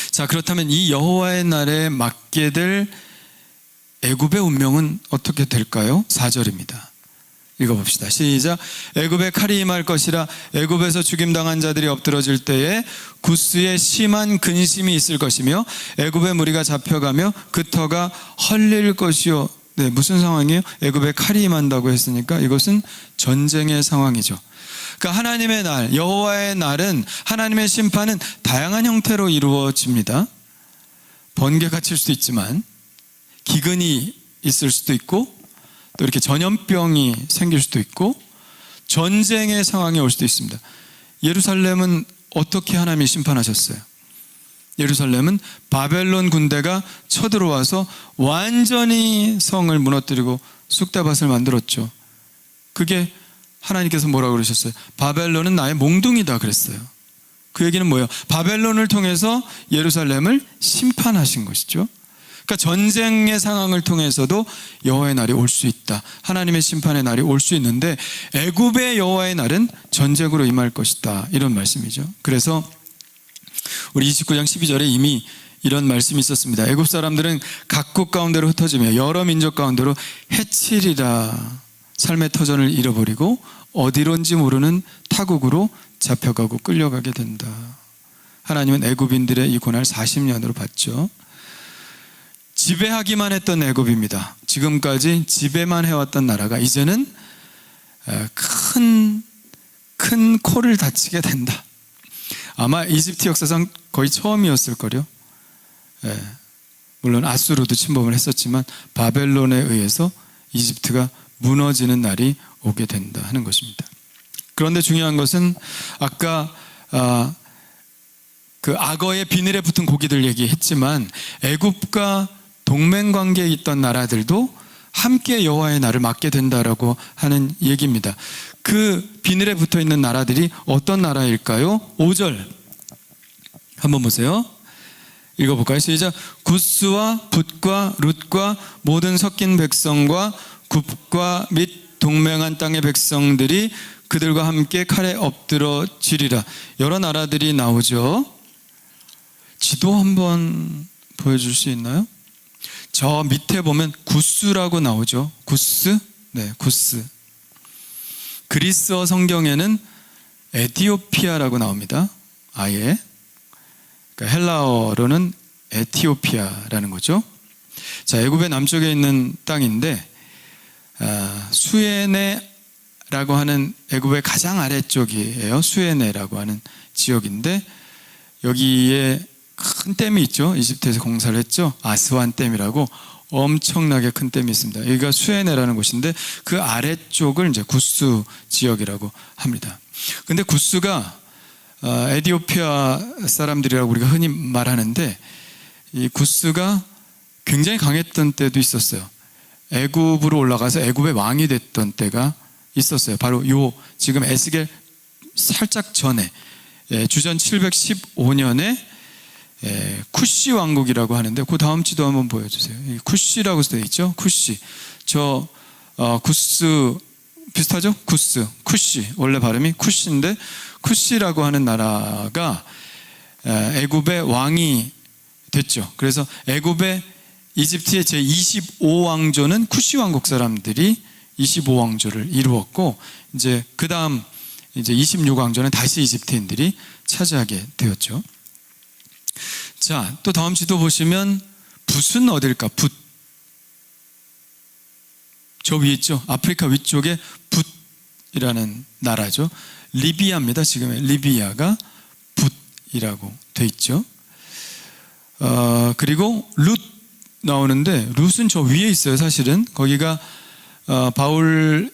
자, 그렇다면 이 여호와의 날에 맡게 될 애굽의 운명은 어떻게 될까요? 4절입니다. 읽어봅시다. 시작. 애굽에 칼이 임할 것이라. 애굽에서 죽임당한 자들이 엎드러질 때에 구스에 심한 근심이 있을 것이며 애굽의 무리가 잡혀가며 그 터가 헐릴 것이요. 네, 무슨 상황이에요? 애굽에 칼이 임한다고 했으니까 이것은 전쟁의 상황이죠. 그러니까 하나님의 날, 여호와의 날은, 하나님의 심판은 다양한 형태로 이루어집니다. 번개가 칠 수도 있지만, 기근이 있을 수도 있고, 또 이렇게 전염병이 생길 수도 있고, 전쟁의 상황이 올 수도 있습니다. 예루살렘은 어떻게 하나님이 심판하셨어요? 예루살렘은 바벨론 군대가 쳐들어와서 완전히 성을 무너뜨리고 쑥대밭을 만들었죠. 그게 하나님께서 뭐라고 그러셨어요? 바벨론은 나의 몽둥이다 그랬어요. 그 얘기는 뭐예요? 바벨론을 통해서 예루살렘을 심판하신 것이죠. 그러니까 전쟁의 상황을 통해서도 여호와의 날이 올 수 있다. 하나님의 심판의 날이 올 수 있는데, 애굽의 여호와의 날은 전쟁으로 임할 것이다, 이런 말씀이죠. 그래서 우리 29장 12절에 이미 이런 말씀이 있었습니다. 애굽 사람들은 각국 가운데로 흩어지며 여러 민족 가운데로 해치리라. 삶의 터전을 잃어버리고 어디론지 모르는 타국으로 잡혀가고 끌려가게 된다. 하나님은 애굽인들의 이 고난을 40년으로 봤죠. 지배하기만 했던 애굽입니다. 지금까지 지배만 해왔던 나라가 이제는 큰 코를 다치게 된다. 아마 이집트 역사상 거의 처음이었을 거요. 물론 아수르도 침범을 했었지만 바벨론에 의해서 이집트가 무너지는 날이 오게 된다 하는 것입니다. 그런데 중요한 것은 아까 그 악어의 비늘에 붙은 고기들 얘기했지만, 애굽과 동맹관계에 있던 나라들도 함께 여호와의 날을 맡게 된다라고 하는 얘기입니다. 그 비늘에 붙어 있는 나라들이 어떤 나라일까요? 5절 한번 보세요. 읽어볼까요? 시작. 굿스와 붓과 룻과 모든 섞인 백성과 굽과 및 동맹한 땅의 백성들이 그들과 함께 칼에 엎드러지리라. 여러 나라들이 나오죠. 지도 한번 보여줄 수 있나요? 저 밑에 보면 구스라고 나오죠. 구스? 네, 구스. 그리스어 성경에는 에티오피아라고 나옵니다. 아예. 그러니까 헬라어로는 에티오피아라는 거죠. 자, 애굽의 남쪽에 있는 땅인데, 수에네라고 하는 애굽의 가장 아래쪽이에요. 수에네라고 하는 지역인데, 여기에 큰 댐이 있죠. 이집트에서 공사를 했죠. 아스완 댐이라고 엄청나게 큰 댐이 있습니다. 여기가 수에네라는 곳인데, 그 아래쪽을 이제 구스 지역이라고 합니다. 근데 구스가 에티오피아 사람들이라고 우리가 흔히 말하는데, 이 구스가 굉장히 강했던 때도 있었어요. 애굽으로 올라가서 애굽의 왕이 됐던 때가 있었어요. 바로 요 지금 에스겔 살짝 전에, 주전 715년에 쿠시 왕국이라고 하는데, 그 다음 지도 한번 보여주세요. 쿠시라고 되어 있죠. 쿠시. 구스 비슷하죠? 구스, 쿠시. 원래 발음이 쿠시인데, 쿠시라고 하는 나라가 애굽의 왕이 됐죠. 그래서 애굽의 이집트의 제25왕조는 쿠시 왕국 사람들이 25왕조를 이루었고, 이제 그 다음 이제 26왕조는 다시 이집트인들이 차지하게 되었죠. 자, 또 다음 지도 보시면 붓은 어딜까? 붓. 저 위에 있죠. 아프리카 위쪽에 붓이라는 나라죠. 리비아입니다. 지금의 리비아가 붓이라고 돼 있죠. 그리고 룻 나오는데, 룻은 저 위에 있어요. 사실은 거기가 바울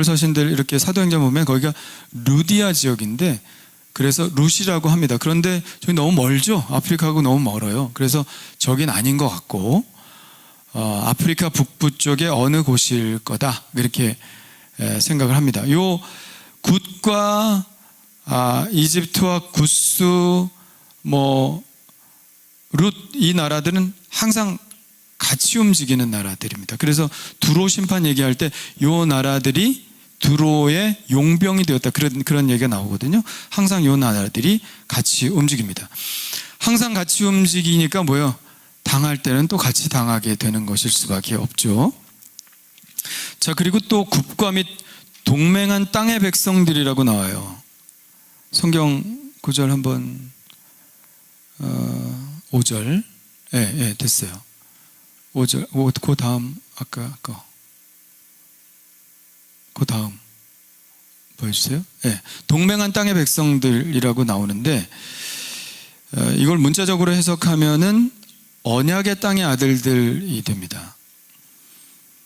서신들 이렇게 사도행전 보면 거기가 루디아 지역인데, 그래서 룻이라고 합니다. 그런데 저기 너무 멀죠. 아프리카하고 너무 멀어요. 그래서 저긴 아닌 것 같고, 아프리카 북부 쪽에 어느 곳일 거다, 이렇게 생각을 합니다. 요 굿과 이집트와 구스, 룻, 이 나라들은 항상 같이 움직이는 나라들입니다. 그래서 두로 심판 얘기할 때 요 나라들이 두로의 용병이 되었다, 그런 얘기가 나오거든요. 항상 요 나라들이 같이 움직입니다. 항상 같이 움직이니까 뭐예요? 당할 때는 또 같이 당하게 되는 것일 수밖에 없죠. 자, 그리고 또 국가 및 동맹한 땅의 백성들이라고 나와요. 성경 구절 한번 5절. 예, 됐어요. 5절. 그 다음 아까 거. 그 다음 보여주세요. 예, 동맹한 땅의 백성들이라고 나오는데, 이걸 문자적으로 해석하면은 언약의 땅의 아들들이 됩니다.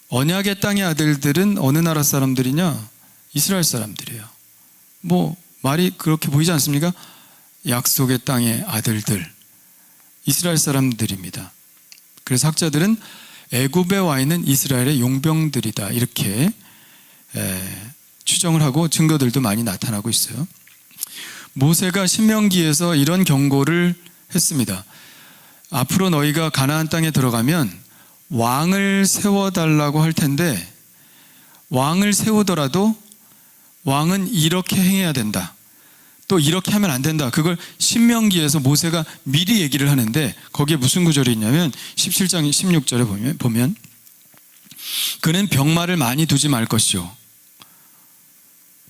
언약의 땅의 아들들은 어느 나라 사람들이냐? 이스라엘 사람들이에요. 말이 그렇게 보이지 않습니까? 약속의 땅의 아들들, 이스라엘 사람들입니다. 그래서 학자들은 애굽에 와 있는 이스라엘의 용병들이다, 이렇게 추정을 하고 증거들도 많이 나타나고 있어요. 모세가 신명기에서 이런 경고를 했습니다. 앞으로 너희가 가나안 땅에 들어가면 왕을 세워달라고 할 텐데, 왕을 세우더라도 왕은 이렇게 행해야 된다, 또 이렇게 하면 안 된다. 그걸 신명기에서 모세가 미리 얘기를 하는데, 거기에 무슨 구절이 있냐면 17장 16절에 보면 그는 병마를 많이 두지 말 것이요,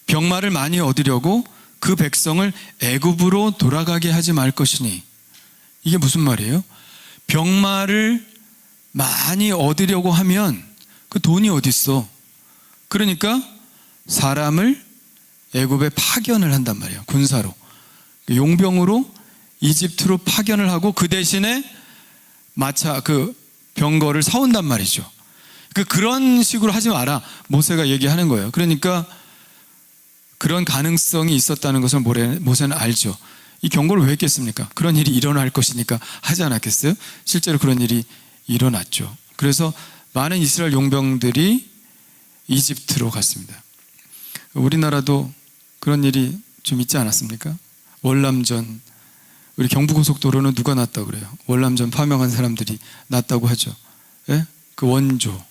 병마를 많이 얻으려고 그 백성을 애굽으로 돌아가게 하지 말 것이니. 이게 무슨 말이에요? 병마를 많이 얻으려고 하면 그 돈이 어디 있어? 그러니까 사람을 애굽에 파견을 한단 말이에요. 군사로, 용병으로 이집트로 파견을 하고 그 대신에 그 병거를 사온단 말이죠. 그런 식으로 하지 마라, 모세가 얘기하는 거예요. 그러니까 그런 가능성이 있었다는 것을 모세는 알죠. 이 경고를 왜 했겠습니까? 그런 일이 일어날 것이니까 하지 않았겠어요? 실제로 그런 일이 일어났죠. 그래서 많은 이스라엘 용병들이 이집트로 갔습니다. 우리나라도 그런 일이 좀 있지 않았습니까? 월남전, 우리 경부고속도로는 누가 났다고 그래요? 월남전 파병한 사람들이 났다고 하죠. 예? 그 원조,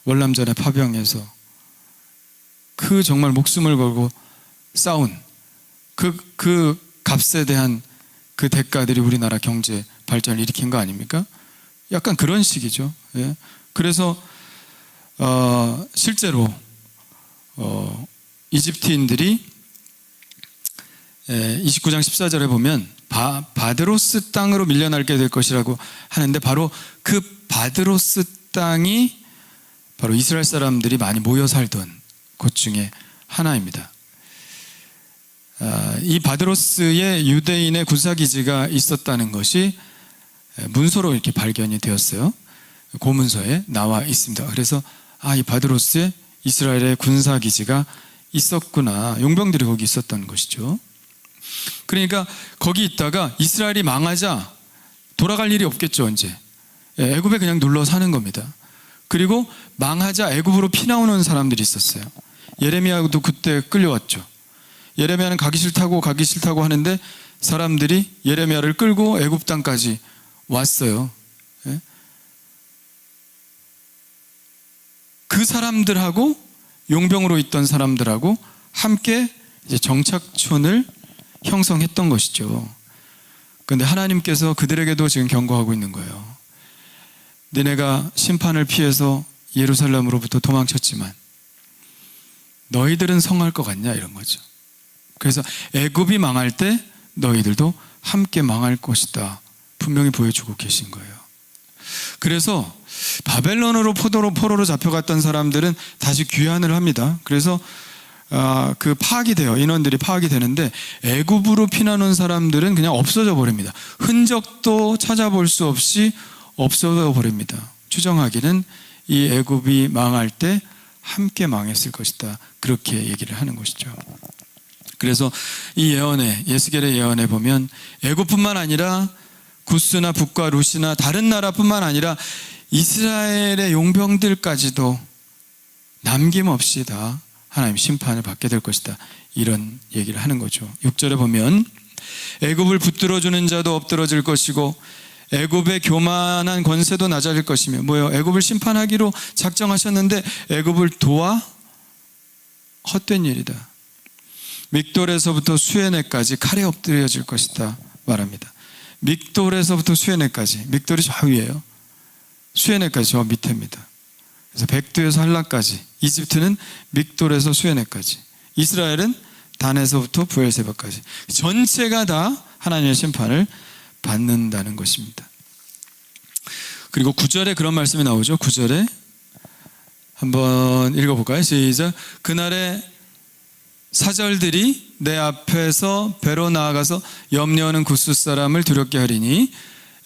월남전에 파병해서 정말 목숨을 걸고 싸운 그 값에 대한 그 대가들이 우리나라 경제 발전을 일으킨 거 아닙니까? 약간 그런 식이죠. 예. 그래서 실제로 이집트인들이 29장 14절에 보면 바드로스 땅으로 밀려나게 될 것이라고 하는데, 바로 그 바드로스 땅이 바로 이스라엘 사람들이 많이 모여 살던 곳 중에 하나입니다. 이 바드로스에 유대인의 군사기지가 있었다는 것이 문서로 이렇게 발견이 되었어요. 고문서에 나와 있습니다. 그래서 이 바드로스에 이스라엘의 군사기지가 있었구나, 용병들이 거기 있었던 것이죠. 그러니까 거기 있다가 이스라엘이 망하자 돌아갈 일이 없겠죠. 언제? 애굽에 그냥 눌러 사는 겁니다. 그리고 망하자 애굽으로 피나오는 사람들이 있었어요. 예레미야도 그때 끌려왔죠. 예레미야는 가기 싫다고 하는데 사람들이 예레미야를 끌고 애굽 땅까지 왔어요. 예? 그 사람들하고, 용병으로 있던 사람들하고 함께 이제 정착촌을 형성했던 것이죠. 그런데 하나님께서 그들에게도 지금 경고하고 있는 거예요. 너네가 심판을 피해서 예루살렘으로부터 도망쳤지만 너희들은 성할 것 같냐 이런 거죠. 그래서 애굽이 망할 때 너희들도 함께 망할 것이다 분명히 보여주고 계신 거예요. 그래서 바벨론으로 포로로 잡혀갔던 사람들은 다시 귀환을 합니다. 그래서 그 파악이 돼요. 인원들이 파악이 되는데 애굽으로 피난 온 사람들은 그냥 없어져 버립니다. 흔적도 찾아볼 수 없이 없어져 버립니다. 추정하기는 이 애굽이 망할 때 함께 망했을 것이다. 그렇게 얘기를 하는 것이죠. 그래서 이 예언에, 예스겔의 예언에 보면 애굽뿐만 아니라 구스나 북과 루시나 다른 나라뿐만 아니라 이스라엘의 용병들까지도 남김없이 다 하나님 심판을 받게 될 것이다. 이런 얘기를 하는 거죠. 6절에 보면 애굽을 붙들어주는 자도 엎드러질 것이고 애굽의 교만한 권세도 낮아질 것이며 뭐예요? 애굽을 심판하기로 작정하셨는데 애굽을 도와 헛된 일이다. 믹돌에서부터 수에네까지 칼에 엎드려질 것이다 말합니다. 믹돌에서부터 수에네까지, 믹돌이 저 위에요. 수에네까지 저 밑에입니다. 그래서 백두에서 한라까지, 이집트는 믹돌에서 수에네까지, 이스라엘은 단에서부터 부엘세바까지 전체가 다 하나님의 심판을 받는다는 것입니다. 그리고 9절에 그런 말씀이 나오죠. 9절에 한번 읽어볼까요? 시작. 그날에 사절들이 내 앞에서 배로 나아가서 염려하는 구스 사람을 두렵게 하리니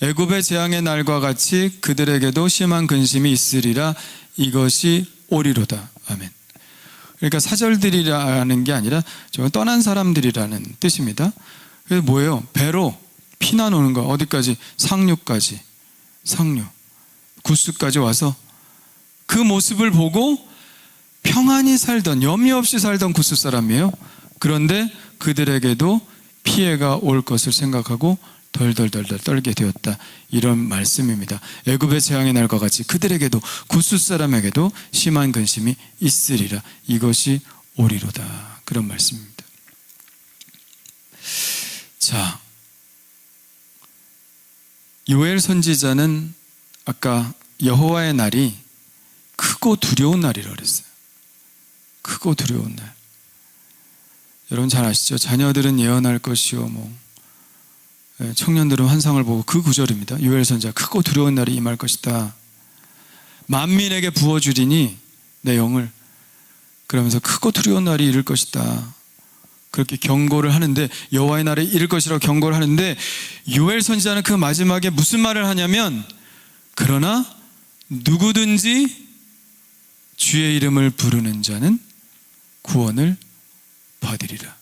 애굽의 재앙의 날과 같이 그들에게도 심한 근심이 있으리라. 이것이 오리로다. 아멘. 그러니까 사절들이라는 게 아니라 저건 떠난 사람들이라는 뜻입니다. 그래서 뭐예요? 배로 피난 오는 거. 어디까지? 상류까지. 상류. 구스까지 와서 그 모습을 보고 평안히 살던, 염려 없이 살던 구스 사람이에요. 그런데 그들에게도 피해가 올 것을 생각하고 덜덜덜덜 떨게 되었다. 이런 말씀입니다. 애굽의 재앙의 날과 같이 그들에게도, 구스 사람에게도 심한 근심이 있으리라. 이것이 오리로다. 그런 말씀입니다. 자, 요엘 선지자는 아까 여호와의 날이 크고 두려운 날이라고 그랬어요. 크고 두려운 날. 여러분 잘 아시죠? 자녀들은 예언할 것이요, 청년들은 환상을 보고 그 구절입니다. 요엘 선지자, 크고 두려운 날이 임할 것이다. 만민에게 부어주리니 내 영을. 그러면서 크고 두려운 날이 이를 것이다. 그렇게 경고를 하는데, 여호와의 날에 이를 것이라고 경고를 하는데, 요엘 선지자는 그 마지막에 무슨 말을 하냐면, 그러나 누구든지 주의 이름을 부르는 자는 구원을 받으리라.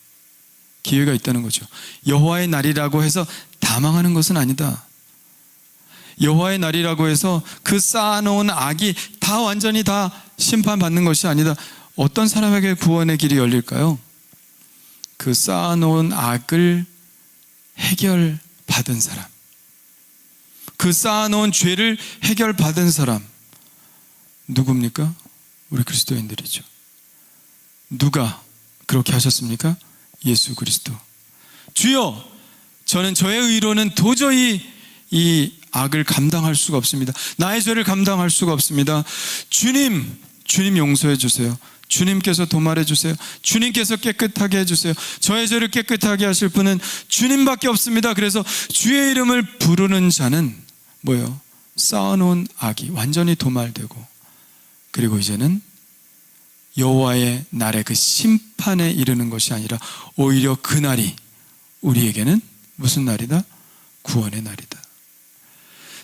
기회가 있다는 거죠. 여호와의 날이라고 해서 다 망하는 것은 아니다. 여호와의 날이라고 해서 그 쌓아놓은 악이 다 완전히 다 심판받는 것이 아니다. 어떤 사람에게 구원의 길이 열릴까요? 그 쌓아놓은 악을 해결받은 사람, 그 쌓아놓은 죄를 해결받은 사람, 누굽니까? 우리 그리스도인들이죠. 누가 그렇게 하셨습니까? 예수 그리스도. 주여, 저는 저의 의로는 도저히 이 악을 감당할 수가 없습니다. 나의 죄를 감당할 수가 없습니다. 주님 용서해 주세요. 주님께서 도말해 주세요. 주님께서 깨끗하게 해주세요. 저의 죄를 깨끗하게 하실 분은 주님밖에 없습니다. 그래서 주의 이름을 부르는 자는 뭐예요? 쌓아놓은 악이 완전히 도말되고, 그리고 이제는 여호와의 날의 그 심판에 이르는 것이 아니라 오히려 그 날이 우리에게는 무슨 날이다? 구원의 날이다.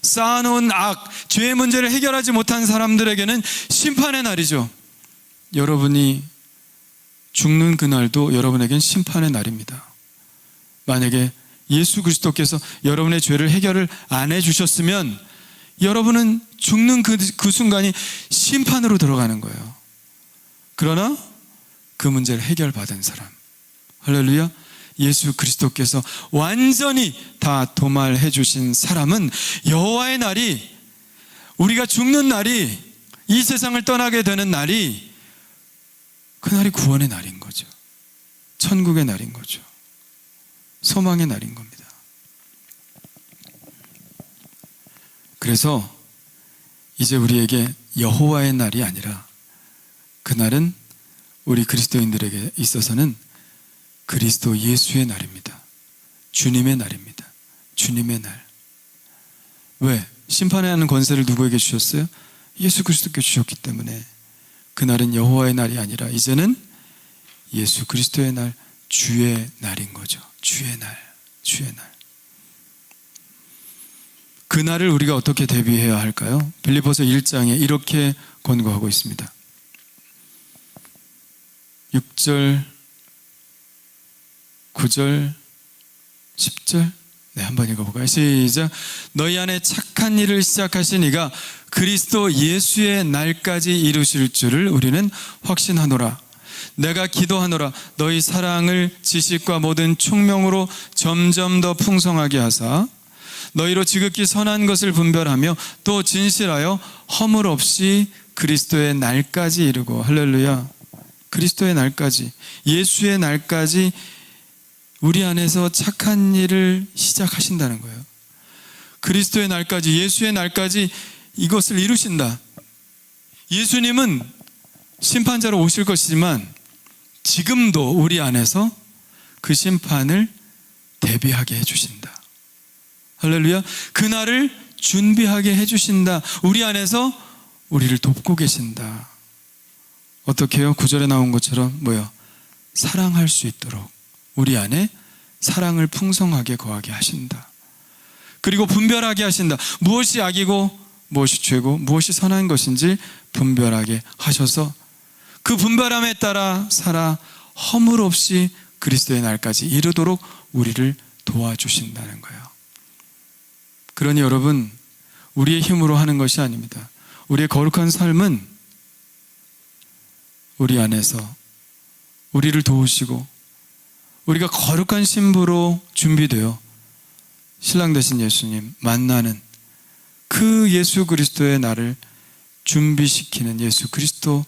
쌓아놓은 악, 죄의 문제를 해결하지 못한 사람들에게는 심판의 날이죠. 여러분이 죽는 그날도 여러분에겐 심판의 날입니다. 만약에 예수 그리스도께서 여러분의 죄를 해결을 안 해주셨으면 여러분은 죽는 그 순간이 심판으로 들어가는 거예요. 그러나 그 문제를 해결받은 사람, 할렐루야, 예수 그리스도께서 완전히 다 도말해 주신 사람은 여호와의 날이, 우리가 죽는 날이, 이 세상을 떠나게 되는 날이, 그날이 구원의 날인 거죠. 천국의 날인 거죠. 소망의 날인 겁니다. 그래서 이제 우리에게 여호와의 날이 아니라 그날은 우리 그리스도인들에게 있어서는 그리스도 예수의 날입니다. 주님의 날입니다. 주님의 날. 왜? 심판하는 권세를 누구에게 주셨어요? 예수 그리스도께 주셨기 때문에 그날은 여호와의 날이 아니라 이제는 예수 그리스도의 날, 주의 날인 거죠. 주의 날, 주의 날. 그날을 우리가 어떻게 대비해야 할까요? 빌립보서 1장에 이렇게 권고하고 있습니다. 6절, 9절, 10절. 네, 한번 읽어볼까요? 시작. 너희 안에 착한 일을 시작하신 이가 그리스도 예수의 날까지 이루실 줄을 우리는 확신하노라. 내가 기도하노라. 너희 사랑을 지식과 모든 총명으로 점점 더 풍성하게 하사 너희로 지극히 선한 것을 분별하며 또 진실하여 허물 없이 그리스도의 날까지 이루고. 할렐루야. 그리스도의 날까지, 예수의 날까지 우리 안에서 착한 일을 시작하신다는 거예요. 그리스도의 날까지, 예수의 날까지 이것을 이루신다. 예수님은 심판자로 오실 것이지만 지금도 우리 안에서 그 심판을 대비하게 해주신다. 할렐루야. 그날을 준비하게 해주신다. 우리 안에서 우리를 돕고 계신다. 어떻게 해요? 9절에 나온 것처럼 뭐요? 사랑할 수 있도록 우리 안에 사랑을 풍성하게 거하게 하신다. 그리고 분별하게 하신다. 무엇이 악이고 무엇이 죄고 무엇이 선한 것인지 분별하게 하셔서 그 분별함에 따라 살아 허물 없이 그리스도의 날까지 이르도록 우리를 도와주신다는 거예요. 그러니 여러분, 우리의 힘으로 하는 것이 아닙니다. 우리의 거룩한 삶은 우리 안에서 우리를 도우시고 우리가 거룩한 신부로 준비되어 신랑 되신 예수님 만나는 그 예수 그리스도의 날을 준비시키는 예수 그리스도의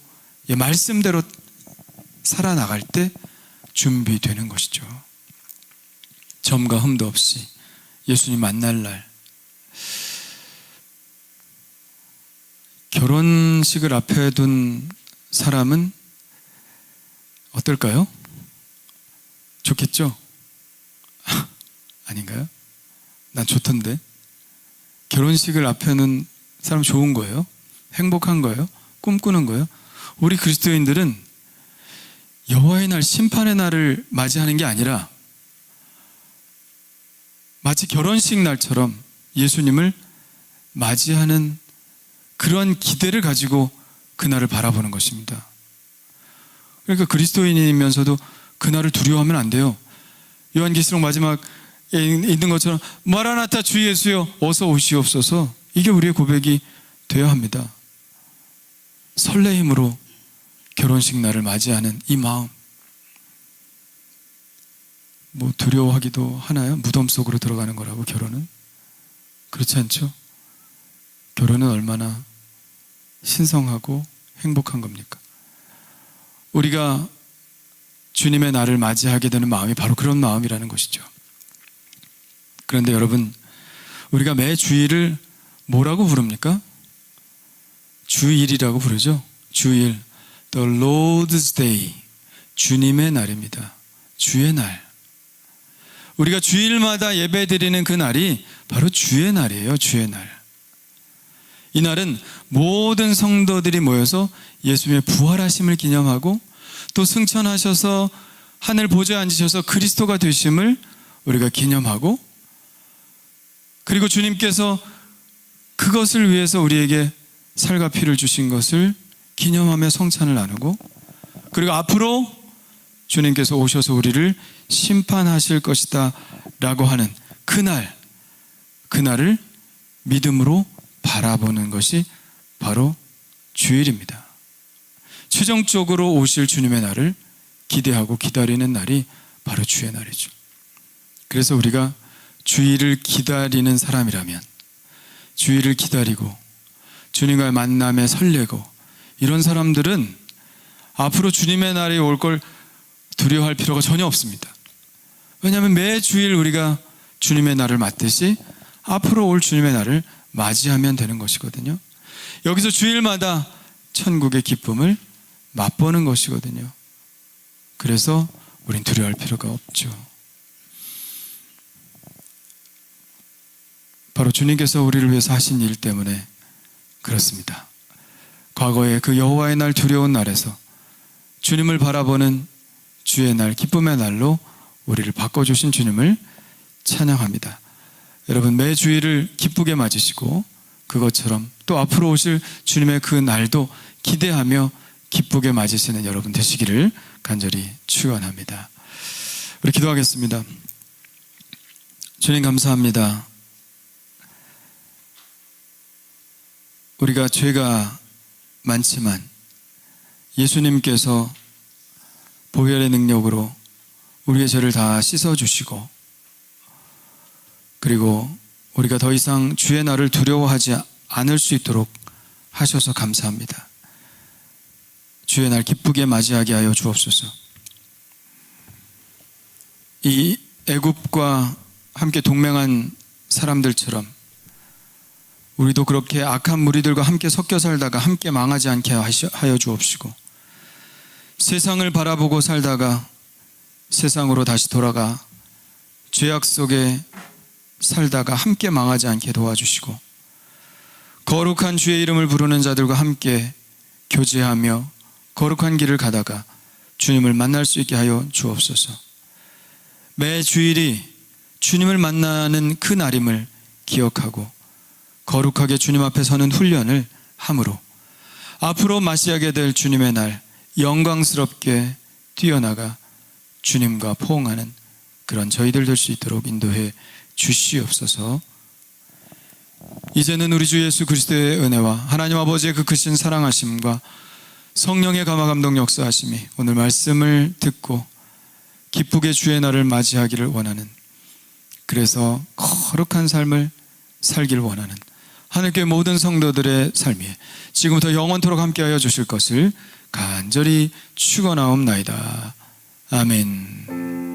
말씀대로 살아나갈 때 준비되는 것이죠. 점과 흠도 없이 예수님 만날 날. 결혼식을 앞에 둔 사람은 어떨까요? 좋겠죠? 아닌가요? 난 좋던데. 결혼식을 앞에 놓은 사람 좋은 거예요? 행복한 거예요? 꿈꾸는 거예요? 우리 그리스도인들은 여호와의 날, 심판의 날을 맞이하는 게 아니라 마치 결혼식 날처럼 예수님을 맞이하는 그런 기대를 가지고 그날을 바라보는 것입니다. 그러니까 그리스도인이면서도 그날을 두려워하면 안 돼요. 요한계시록 마지막에 있는 것처럼 마라나타 주 예수여 어서 오시옵소서. 이게 우리의 고백이 되어야 합니다. 설레임으로 결혼식 날을 맞이하는 이 마음. 뭐 두려워하기도 하나요? 무덤 속으로 들어가는 거라고 결혼은? 그렇지 않죠? 결혼은 얼마나 신성하고 행복한 겁니까? 우리가 주님의 날을 맞이하게 되는 마음이 바로 그런 마음이라는 것이죠. 그런데 여러분, 우리가 매 주일을 뭐라고 부릅니까? 주일이라고 부르죠. 주일, The Lord's Day, 주님의 날입니다. 주의 날. 우리가 주일마다 예배 드리는 그 날이 바로 주의 날이에요. 주의 날. 이 날은 모든 성도들이 모여서 예수님의 부활하심을 기념하고 또 승천하셔서 하늘 보좌에 앉으셔서 그리스도가 되심을 우리가 기념하고, 그리고 주님께서 그것을 위해서 우리에게 살과 피를 주신 것을 기념하며 성찬을 나누고, 그리고 앞으로 주님께서 오셔서 우리를 심판하실 것이다 라고 하는 그날을 믿음으로 바라보는 것이 바로 주일입니다. 최종적으로 오실 주님의 날을 기대하고 기다리는 날이 바로 주의 날이죠. 그래서 우리가 주일을 기다리는 사람이라면, 주일을 기다리고 주님과의 만남에 설레고 이런 사람들은 앞으로 주님의 날이 올 걸 두려워할 필요가 전혀 없습니다. 왜냐하면 매 주일 우리가 주님의 날을 맞듯이 앞으로 올 주님의 날을 맞이하면 되는 것이거든요. 여기서 주일마다 천국의 기쁨을 맛보는 것이거든요. 그래서 우린 두려워할 필요가 없죠. 바로 주님께서 우리를 위해서 하신 일 때문에 그렇습니다. 과거에 그 여호와의 날, 두려운 날에서 주님을 바라보는 주의 날, 기쁨의 날로 우리를 바꿔주신 주님을 찬양합니다. 여러분, 매 주일을 기쁘게 맞으시고 그것처럼 또 앞으로 오실 주님의 그 날도 기대하며 기쁘게 맞으시는 여러분 되시기를 간절히 축원합니다. 우리 기도하겠습니다. 주님 감사합니다. 우리가 죄가 많지만 예수님께서 보혈의 능력으로 우리의 죄를 다 씻어주시고, 그리고 우리가 더 이상 주의 날을 두려워하지 않을 수 있도록 하셔서 감사합니다. 주의 날 기쁘게 맞이하게 하여 주옵소서. 이 애굽과 함께 동맹한 사람들처럼 우리도 그렇게 악한 무리들과 함께 섞여 살다가 함께 망하지 않게 하여 주옵시고, 세상을 바라보고 살다가 세상으로 다시 돌아가 죄악 속에 살다가 함께 망하지 않게 도와주시고, 거룩한 주의 이름을 부르는 자들과 함께 교제하며 거룩한 길을 가다가 주님을 만날 수 있게 하여 주옵소서. 매 주일이 주님을 만나는 그 날임을 기억하고 거룩하게 주님 앞에 서는 훈련을 함으로 앞으로 맞이하게 될 주님의 날 영광스럽게 뛰어나가 주님과 포옹하는 그런 저희들 될 수 있도록 인도해 주시옵소서. 이제는 우리 주 예수 그리스도의 은혜와 하나님 아버지의 그 크신 사랑하심과 성령의 감화 감동 역사하심이 오늘 말씀을 듣고 기쁘게 주의 날을 맞이하기를 원하는, 그래서 거룩한 삶을 살기를 원하는 하늘교회 모든 성도들의 삶이 지금부터 영원토록 함께하여 주실 것을 간절히 축원하옵나이다. 아멘.